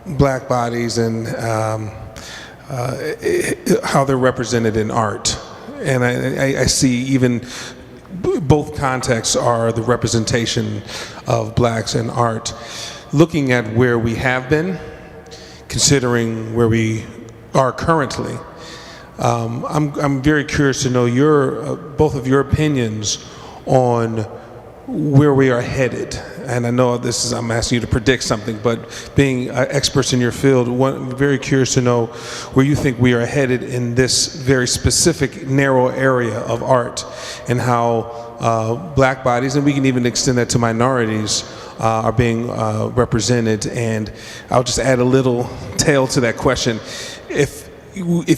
black bodies and how they're represented in art, and I see even both contexts are the representation of blacks in art. Looking at where we have been, considering where we are currently, I'm very curious to know both of your opinions on where we are headed. And I know I'm asking you to predict something, but being experts in your field, I'm very curious to know where you think we are headed in this very specific, narrow area of art, and how black bodies, and we can even extend that to minorities, are being represented. And I'll just add a little tail to that question. If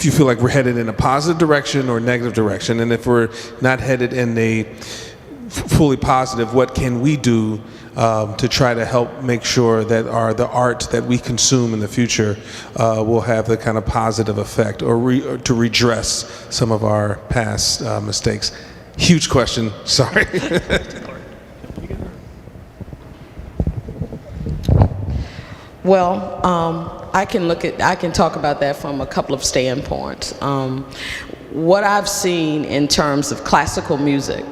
you feel like we're headed in a positive direction or negative direction, and if we're not headed in a fully positive, what can we do to try to help make sure that the art that we consume in the future will have the kind of positive effect, or to redress some of our past mistakes? Huge question, sorry. Well, I can talk about that from a couple of standpoints. What I've seen in terms of classical music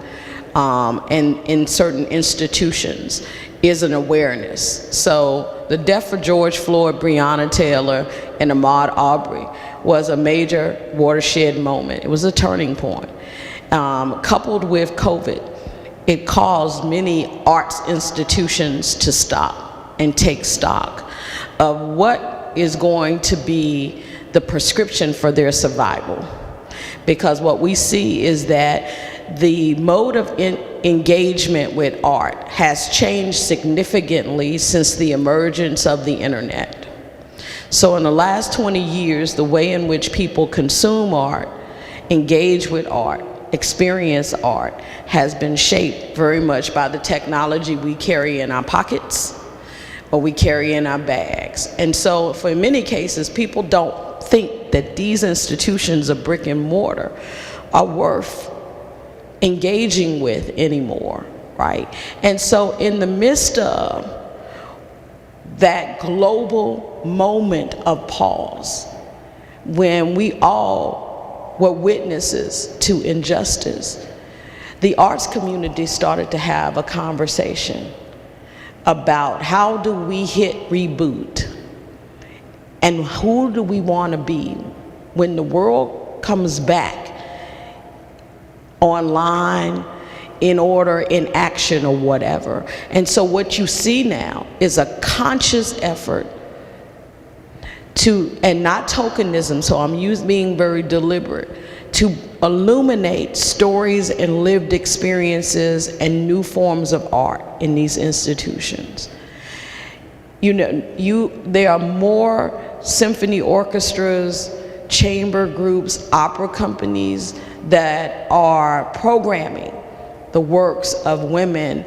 and in certain institutions is an awareness. So the death of George Floyd, Breonna Taylor, and Ahmaud Arbery was a major watershed moment. It was a turning point. Coupled with COVID, it caused many arts institutions to stop and take stock of what is going to be the prescription for their survival. Because what we see is that the mode of engagement with art has changed significantly since the emergence of the internet. So in the last 20 years, the way in which people consume art, engage with art, experience art, has been shaped very much by the technology we carry in our pockets or we carry in our bags. And so for many cases, people don't think that these institutions of brick and mortar are worth engaging with anymore, right? And so in the midst of that global moment of pause, when we all were witnesses to injustice, the arts community started to have a conversation about how do we hit reboot and who do we want to be when the world comes back online, in order, in action, or whatever. And so what you see now is a conscious effort to, and not tokenism, so I'm being very deliberate, to illuminate stories and lived experiences and new forms of art in these institutions. You know, there are more symphony orchestras, chamber groups, opera companies that are programming the works of women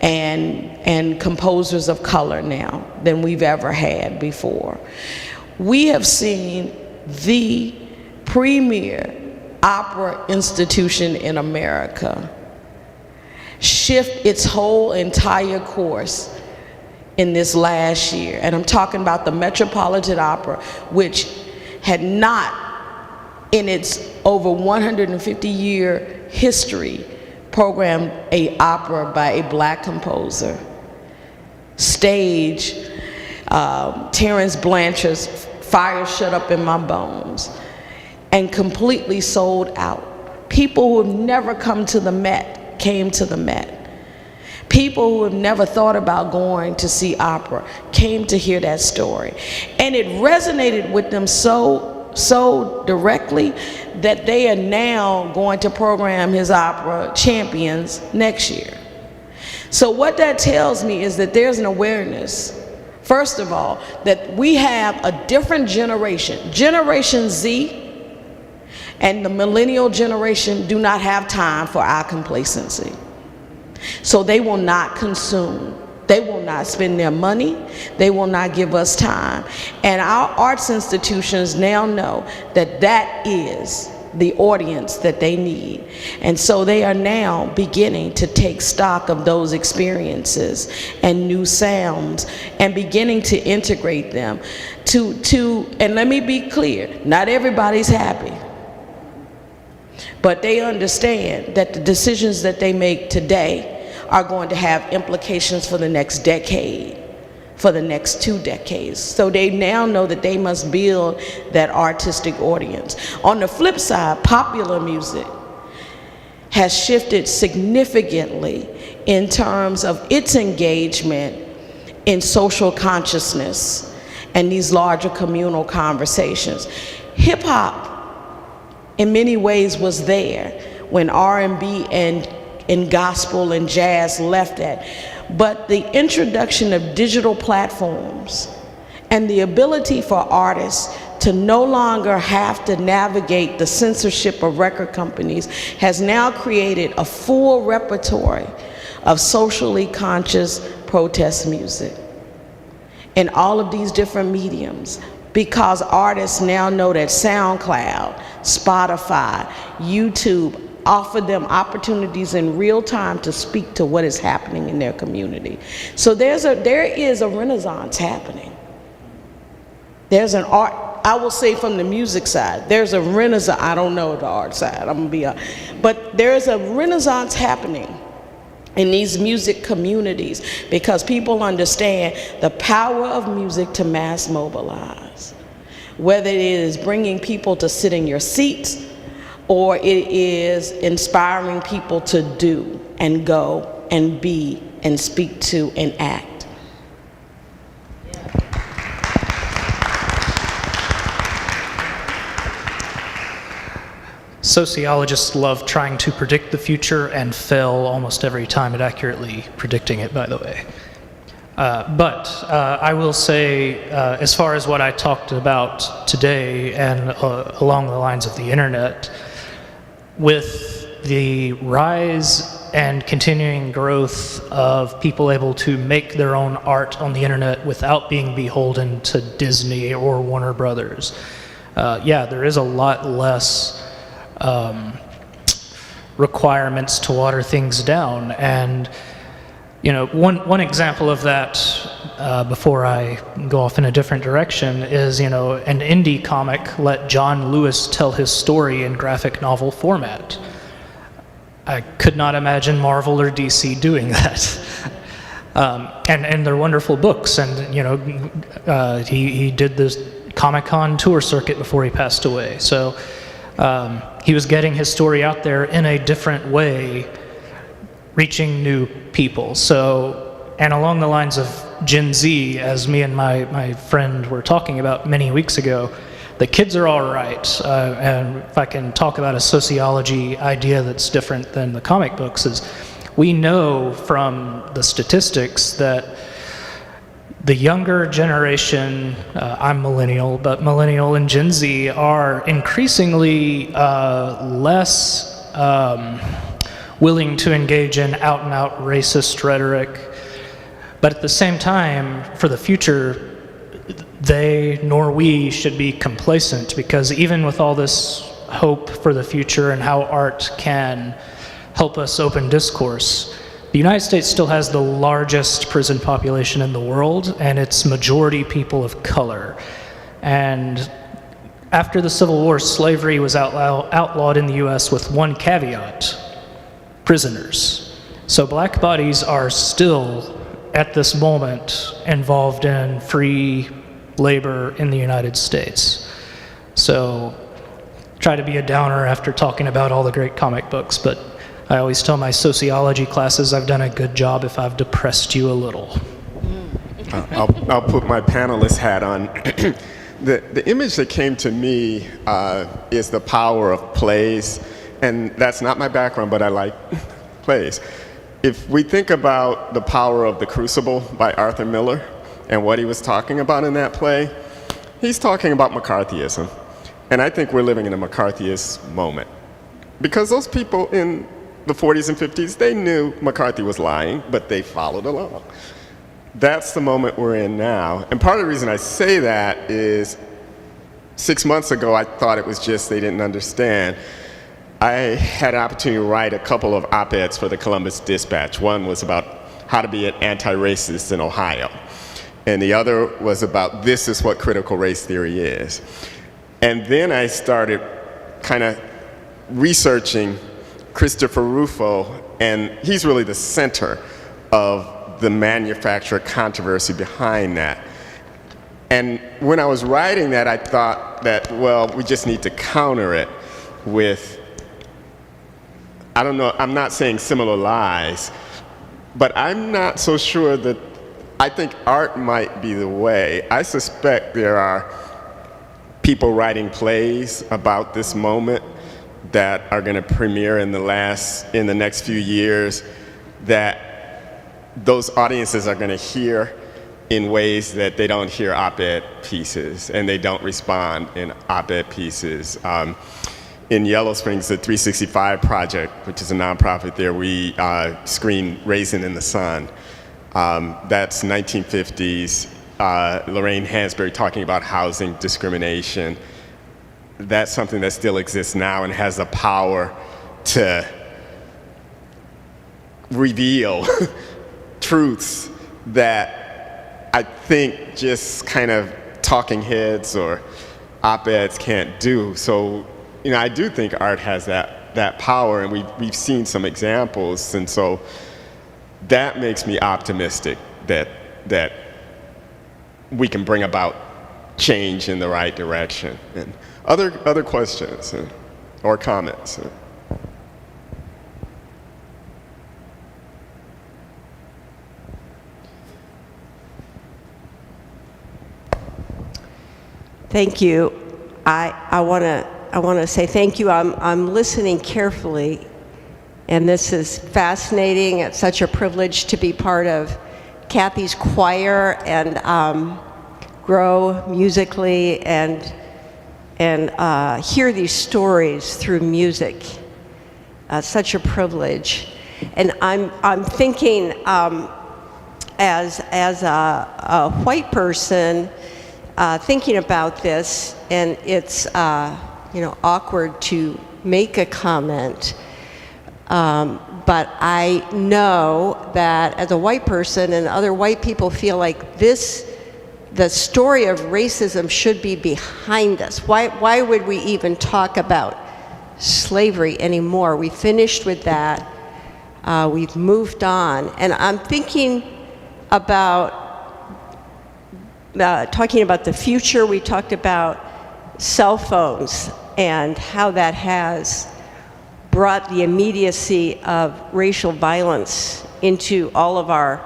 and composers of color now than we've ever had before. We have seen the premier opera institution in America shift its whole entire course in this last year. And I'm talking about the Metropolitan Opera, which had not, in its over 150-year history, programmed an opera by a black composer. Stage Terence Blanchard's Fire Shut Up in My Bones, and completely sold out. People who have never come to the Met came to the Met. People who have never thought about going to see opera came to hear that story. And it resonated with them so directly that they are now going to program his opera Champions next year. So what that tells me is that there's an awareness, first of all, that we have a different generation. Generation Z and the millennial generation do not have time for our complacency. So they will not consume. They will not spend their money. They will not give us time. And our arts institutions now know that that is the audience that they need. And so they are now beginning to take stock of those experiences and new sounds and beginning to integrate them and let me be clear, not everybody's happy. But they understand that the decisions that they make today are going to have implications for the next decade, for the next 2 decades. So they now know that they must build that artistic audience. On the flip side, popular music has shifted significantly in terms of its engagement in social consciousness and these larger communal conversations. Hip hop, in many ways, was there when R&B and gospel and jazz left that. But the introduction of digital platforms and the ability for artists to no longer have to navigate the censorship of record companies has now created a full repertoire of socially conscious protest music in all of these different mediums, because artists now know that SoundCloud, Spotify, YouTube offer them opportunities in real time to speak to what is happening in their community. So there is a renaissance happening. There's an art, I will say from the music side, there's a renaissance, I don't know the art side, I'm gonna be but there's a renaissance happening in these music communities because people understand the power of music to mass mobilize. Whether it is bringing people to sit in your seats or it is inspiring people to do and go and be and speak to and act. Sociologists love trying to predict the future and fail almost every time at accurately predicting it, by the way. But I will say, as far as what I talked about today and along the lines of the internet, with the rise and continuing growth of people able to make their own art on the internet without being beholden to Disney or Warner Brothers, yeah, there is a lot less requirements to water things down. And you know, one example of that, before I go off in a different direction, is, you know, an indie comic let John Lewis tell his story in graphic novel format. I could not imagine Marvel or DC doing that. And they're wonderful books, and you know, he did this Comic-Con tour circuit before he passed away. So he was getting his story out there in a different way, reaching new people. So, and along the lines of Gen Z, as me and my friend were talking about many weeks ago, the kids are all right. And if I can talk about a sociology idea that's different than the comic books, is we know from the statistics that the younger generation, I'm millennial, but millennial and Gen Z are increasingly less willing to engage in out-and-out racist rhetoric. But at the same time, for the future, they nor we should be complacent, because even with all this hope for the future and how art can help us open discourse, the United States still has the largest prison population in the world, and it's majority people of color. And after the Civil War, slavery was outlawed in the US with one caveat: prisoners. So black bodies are still, at this moment, involved in free labor in the United States. So try to be a downer after talking about all the great comic books, but I always tell my sociology classes I've done a good job if I've depressed you a little. I'll put my panelist hat on. The image that came to me is the power of plays, and that's not my background, but I like plays. If we think about The Power of the Crucible by Arthur Miller and what he was talking about in that play, he's talking about McCarthyism. And I think we're living in a McCarthyist moment. Because those people in the 40s and 50s, they knew McCarthy was lying, but they followed along. That's the moment we're in now. And part of the reason I say that is 6 months ago, I thought it was just they didn't understand. I had an opportunity to write a couple of op-eds for the Columbus Dispatch. One was about how to be an anti-racist in Ohio. And the other was about this is what critical race theory is. And then I started kind of researching Christopher Rufo, and he's really the center of the manufacturer controversy behind that. And when I was writing that, I thought that, well, we just need to counter it with, I don't know, I'm not saying similar lies, but I'm not so sure that, I think art might be the way. I suspect there are people writing plays about this moment that are going to premiere in the next few years that those audiences are going to hear in ways that they don't hear op-ed pieces, and they don't respond in op-ed pieces. In Yellow Springs, the 365 Project, which is a nonprofit there, we screen Raisin in the Sun. That's 1950s, Lorraine Hansberry talking about housing discrimination. That's something that still exists now and has the power to reveal truths that I think just kind of talking heads or op-eds can't do. So, you know, I do think art has that power, and we've seen some examples, and so that makes me optimistic that we can bring about change in the right direction. And other questions or comments? Thank you. I want to say thank you. I'm listening carefully, and this is fascinating. It's such a privilege to be part of Kathy's choir and grow musically and hear these stories through music. Such a privilege. And I'm thinking as a white person thinking about this, and it's awkward to make a comment, but I know that as a white person and other white people feel like the story of racism should be behind us. Why would we even talk about slavery anymore? We finished with that. We've moved on. And I'm thinking about talking about the future. We talked about cell phones and how that has brought the immediacy of racial violence into all of our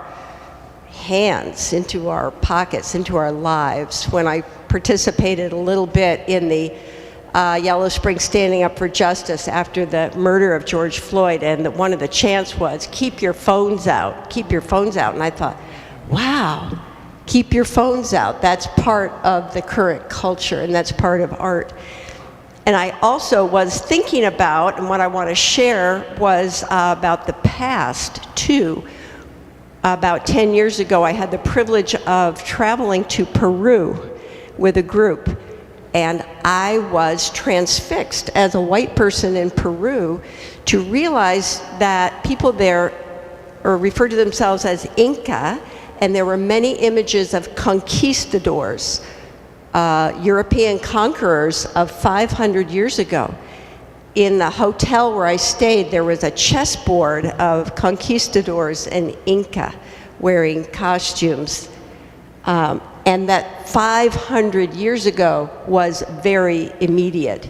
hands, into our pockets, into our lives. When I participated a little bit in the Yellow Springs Standing Up for Justice after the murder of George Floyd, and one of the chants was, keep your phones out, keep your phones out. And I thought, wow, keep your phones out. That's part of the current culture, and that's part of art. And I also was thinking about, and what I want to share was about the past too. About 10 years ago, I had the privilege of traveling to Peru with a group, and I was transfixed as a white person in Peru to realize that people there refer to themselves as Inca, and there were many images of conquistadors, European conquerors of 500 years ago. In the hotel where I stayed, there was a chessboard of conquistadors and Inca wearing costumes. And that 500 years ago was very immediate.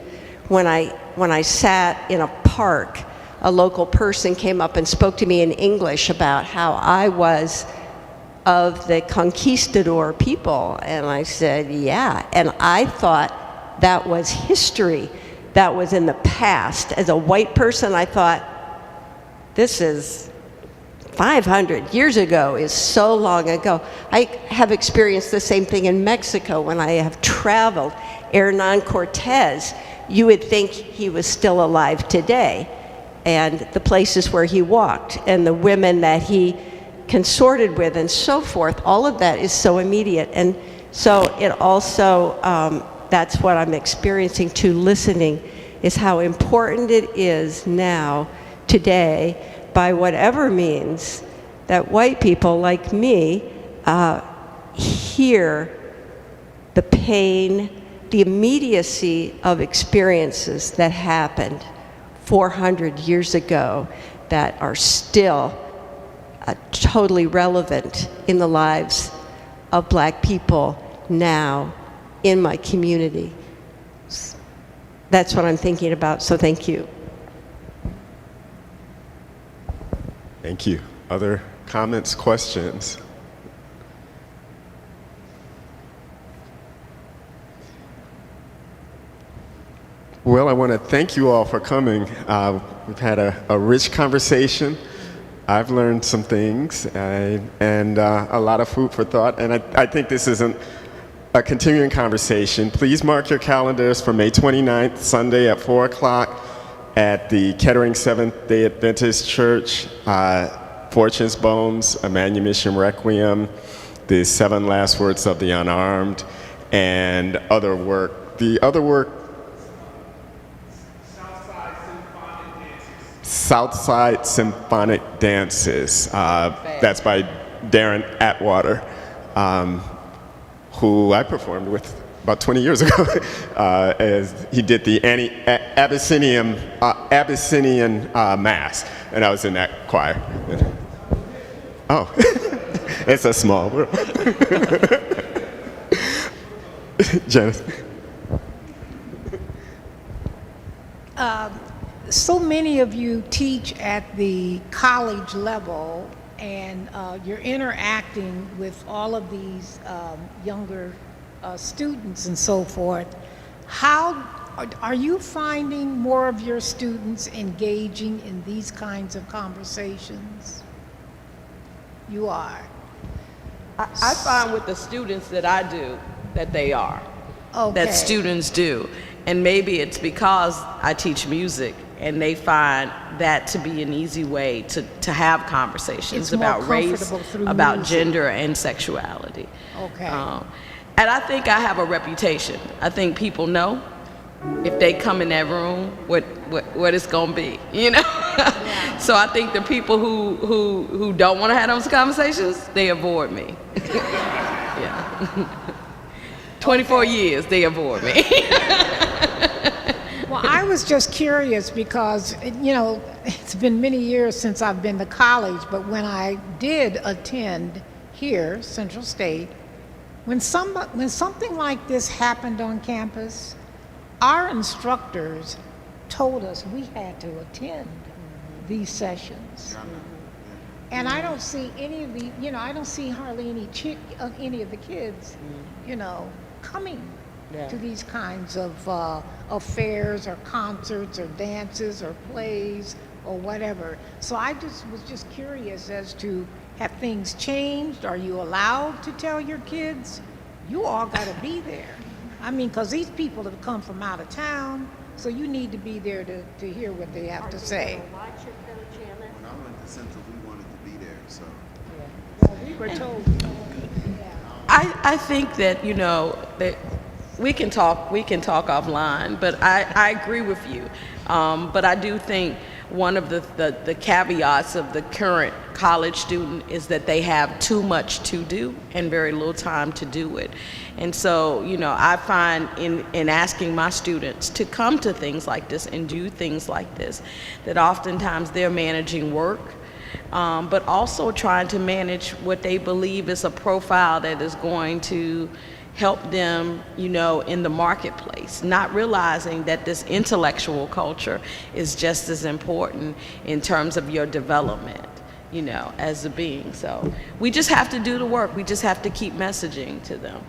When I sat in a park, a local person came up and spoke to me in English about how I was of the conquistador people. And I said, yeah. And I thought that was history. That was in the past. As a white person, I thought, this is 500 years ago, is so long ago. I have experienced the same thing in Mexico when I have traveled. Hernan Cortez, you would think he was still alive today. and the places where he walked and the women that he consorted with and so forth. All of that is so immediate. And so it also, that's what I'm experiencing too, listening, is how important it is now, today, by whatever means, that white people like me hear the pain, the immediacy of experiences that happened 400 years ago that are still totally relevant in the lives of black people now in my community. That's what I'm thinking about, so thank you. Thank you. Other comments, questions? Well, I want to thank you all for coming. We've had a rich conversation. I've learned some things and a lot of food for thought. And I think this is a continuing conversation. Please mark your calendars for May 29th, Sunday at 4 o'clock at the Kettering Seventh-day Adventist Church, Fortune's Bones, a Manumission Requiem, the 7 Last Words of the Unarmed, and other work. The other work, Southside Symphonic Dances. That's by Darren Atwater, who I performed with about 20 years ago. As he did the Abyssinian Mass, and I was in that choir. Oh, it's a small world. Janice. So many of you teach at the college level, and you're interacting with all of these younger students and so forth. How are you finding more of your students engaging in these kinds of conversations? You are. I find with the students that I do that they are. Okay. That students do. And maybe it's because I teach music and they find that to be an easy way to have conversations about race, about music. gender, and sexuality. Okay. And I think I have a reputation. I think people know if they come in that room what it's gonna be, you know? Yeah. So I think the people who don't want to have those conversations, they avoid me. Yeah. 24 years, they avoid me. Well, I was just curious because, you know, it's been many years since I've been to college, but when I did attend here, Central State, when something like this happened on campus, our instructors told us we had to attend these sessions. And I don't see any of the, you know, I don't see hardly any of the kids, you know, coming to these kinds of affairs or concerts or dances or plays or whatever. So I was just curious as to, have things changed? Are you allowed to tell your kids, you all got to be there? I mean, because these people have come from out of town, so you need to be there to hear what they have to say. When I went to Central, we wanted to be there, so. Yeah. Well, we were told. I think that, you know, that we can talk offline, but I agree with you. But I do think one of the caveats of the current college student is that they have too much to do and very little time to do it. And so, you know, I find in asking my students to come to things like this and do things like this, that oftentimes they're managing work, but also trying to manage what they believe is a profile that is going to help them, you know, in the marketplace, not realizing that this intellectual culture is just as important in terms of your development, you know, as a being. So we just have to do the work. We just have to keep messaging to them.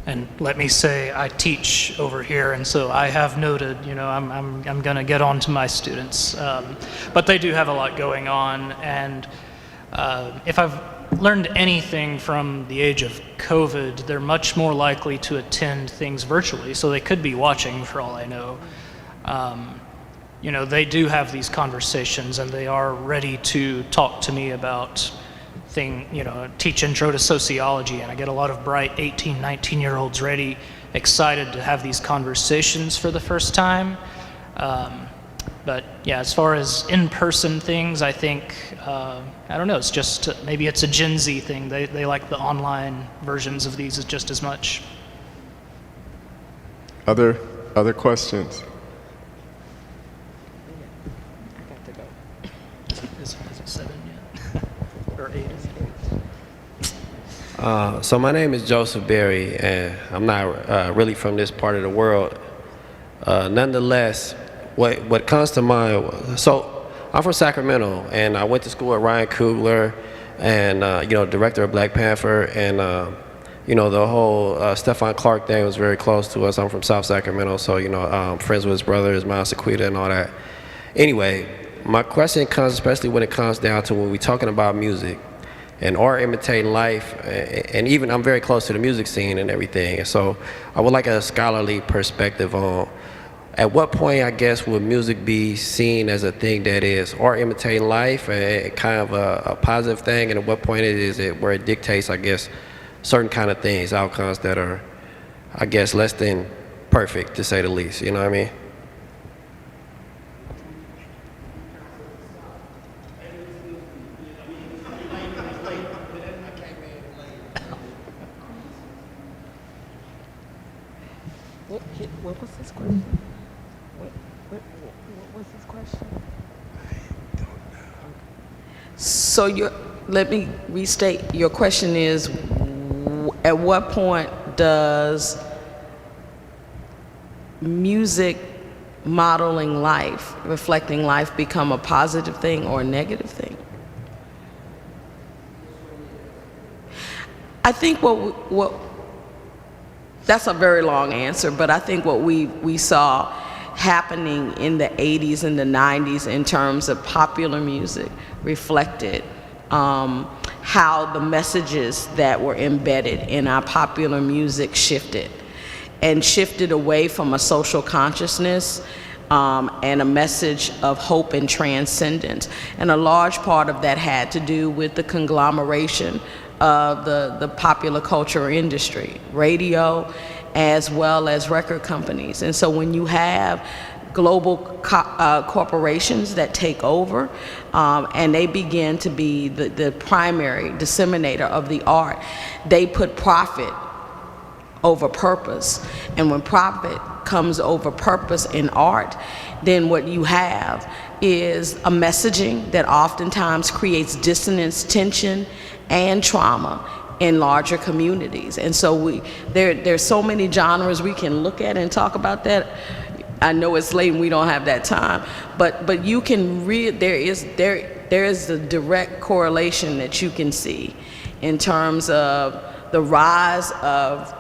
And let me say, I teach over here, and so I have noted, you know, I'm going to get on to my students, but they do have a lot going on, and if I've learned anything from the age of COVID, they're much more likely to attend things virtually, so they could be watching for all I know. you know, they do have these conversations and they are ready to talk to me about teach intro to sociology, and I get a lot of bright 18, 19-year-olds ready, excited to have these conversations for the first time. But yeah, as far as in-person things, I think, I don't know, it's just, maybe it's a Gen Z thing. They like the online versions of these just as much. Other questions? I got to go. Is it 7 yet? Or 8? So my name is Joseph Berry, and I'm not really from this part of the world. Nonetheless, what comes to mind, so I'm from Sacramento, and I went to school at Ryan Coogler, and director of Black Panther, and the whole Stefan Clark thing was very close to us. I'm from South Sacramento, so friends with his brothers, Miles Sequita, and all that. Anyway, my question comes, especially when it comes down to when we're talking about music and art imitating life, and even I'm very close to the music scene and everything. And so I would like a scholarly perspective on at what point, I guess, would music be seen as a thing that is art imitating life and kind of a positive thing, and at what point where it dictates, I guess, certain kind of things, outcomes that are, I guess, less than perfect, to say the least, you know what I mean? What was his question? What was his question? So let me restate. Your question is, at what point does music modeling life, reflecting life, become a positive thing or a negative thing? I think that's a very long answer, but I think what we saw happening in the 80s and the 90s in terms of popular music reflected how the messages that were embedded in our popular music shifted away from a social consciousness and a message of hope and transcendence. And a large part of that had to do with the conglomeration of the popular culture industry, radio, as well as record companies. And so when you have global corporations that take over and they begin to be the primary disseminator of the art, they put profit over purpose. And when profit comes over purpose in art, then what you have is a messaging that oftentimes creates dissonance, tension, and trauma in larger communities. And so there's so many genres we can look at and talk about that. I know it's late and we don't have that time, but you can there is a direct correlation that you can see in terms of the rise of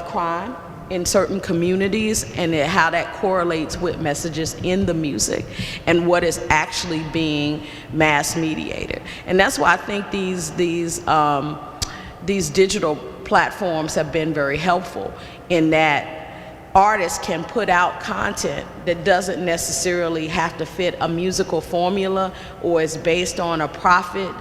crime in certain communities, and how that correlates with messages in the music and what is actually being mass mediated. And that's why I think these digital platforms have been very helpful, in that artists can put out content that doesn't necessarily have to fit a musical formula or is based on a profit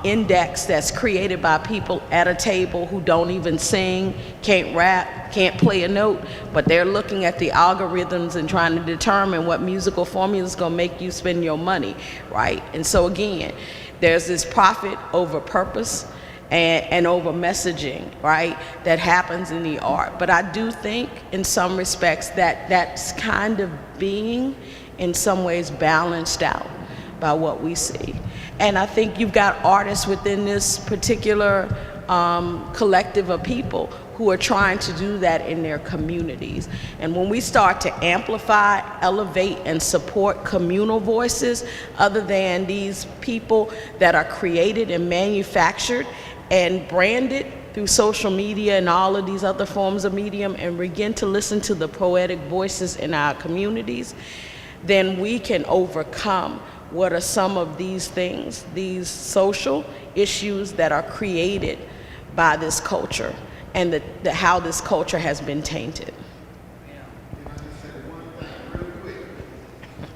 index that's created by people at a table who don't even sing, can't rap, can't play a note, but they're looking at the algorithms and trying to determine what musical formula is going to make you spend your money, right? And so again, there's this profit over purpose and over messaging, right, that happens in the art. But I do think in some respects that that's kind of being in some ways balanced out by what we see. And I think you've got artists within this particular collective of people who are trying to do that in their communities. And when we start to amplify, elevate, and support communal voices other than these people that are created and manufactured and branded through social media and all of these other forms of medium, and begin to listen to the poetic voices in our communities, then we can overcome what are some of these things, these social issues that are created by this culture and how this culture has been tainted.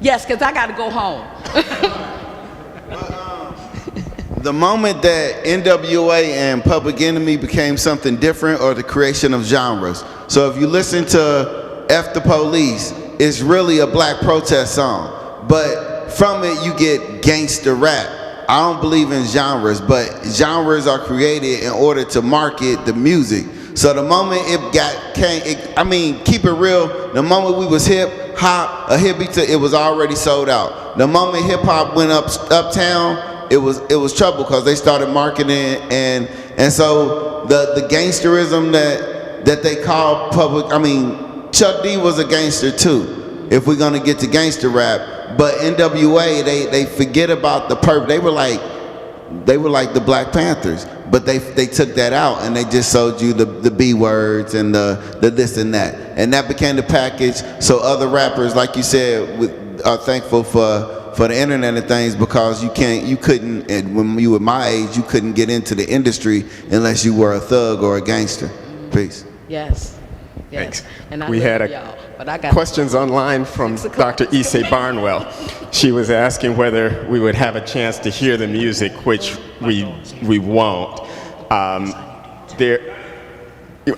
Yes, because I got to go home. The moment that NWA and Public Enemy became something different, or the creation of genres. So if you listen to F the Police, it's really a black protest song, but from it you get gangster rap. I don't believe in genres, but genres are created in order to market the music. So the moment keep it real, the moment we was hip hop, a hippie to, it was already sold out. The moment hip hop went uptown, it was trouble, because they started marketing, and so the gangsterism that they call public. I mean, Chuck D was a gangster too, if we're gonna get to gangster rap. But NWA, they forget about the purpose. They were like the Black Panthers, but they took that out, and they just sold you the B words and the this and that became the package. So other rappers, like you said, are thankful for the internet and things, because you couldn't, and when you were my age, you couldn't get into the industry unless you were a thug or a gangster. Peace. Yes. Thanks. And We had questions online from Dr. Ysaye Barnwell. She was asking whether we would have a chance to hear the music, which we won't.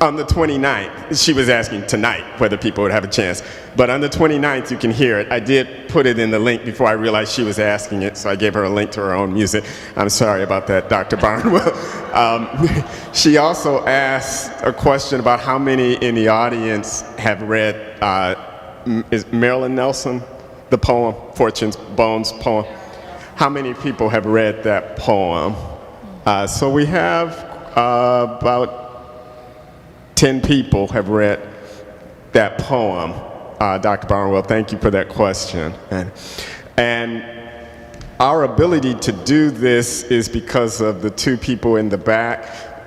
On the 29th, she was asking tonight whether people would have a chance, but on the 29th you can hear it. I did put it in the link before I realized she was asking it, so I gave her a link to her own music. I'm sorry about that, Dr. Barnwell. She also asked a question about how many in the audience have read is Marilyn Nelson, the poem, Fortune's Bones poem. How many people have read that poem? So we have about 10 people have read that poem. Dr. Barnwell, thank you for that question. And our ability to do this is because of the two people in the back,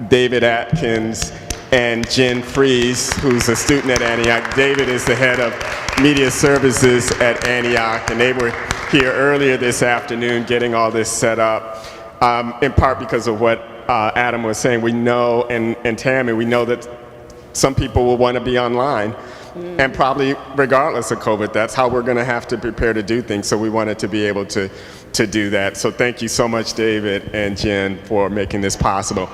David Atkins and Jen Fries, who's a student at Antioch. David is the head of media services at Antioch, and they were here earlier this afternoon getting all this set up, in part because of what Adam was saying. We know, and Tammy, we know that some people will want to be online, and probably regardless of COVID, that's how we're going to have to prepare to do things. So we wanted to be able to do that. So thank you so much, David and Jen, for making this possible.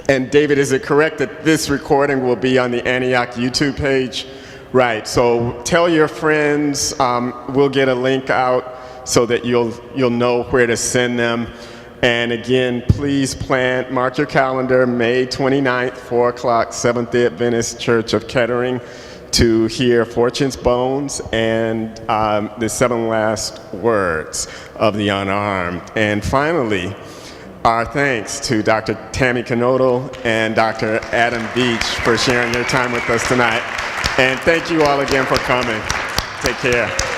And David, is it correct that this recording will be on the Antioch YouTube page? Right. So tell your friends. We'll get a link out so that you'll know where to send them. And again, please mark your calendar, May 29th, 4 o'clock, Seventh-day Adventist Church of Kettering, to hear Fortune's Bones and the 7 last words of the Unarmed. And finally, our thanks to Dr. Tammy Kernodle and Dr. Adam Veach for sharing their time with us tonight. And thank you all again for coming. Take care.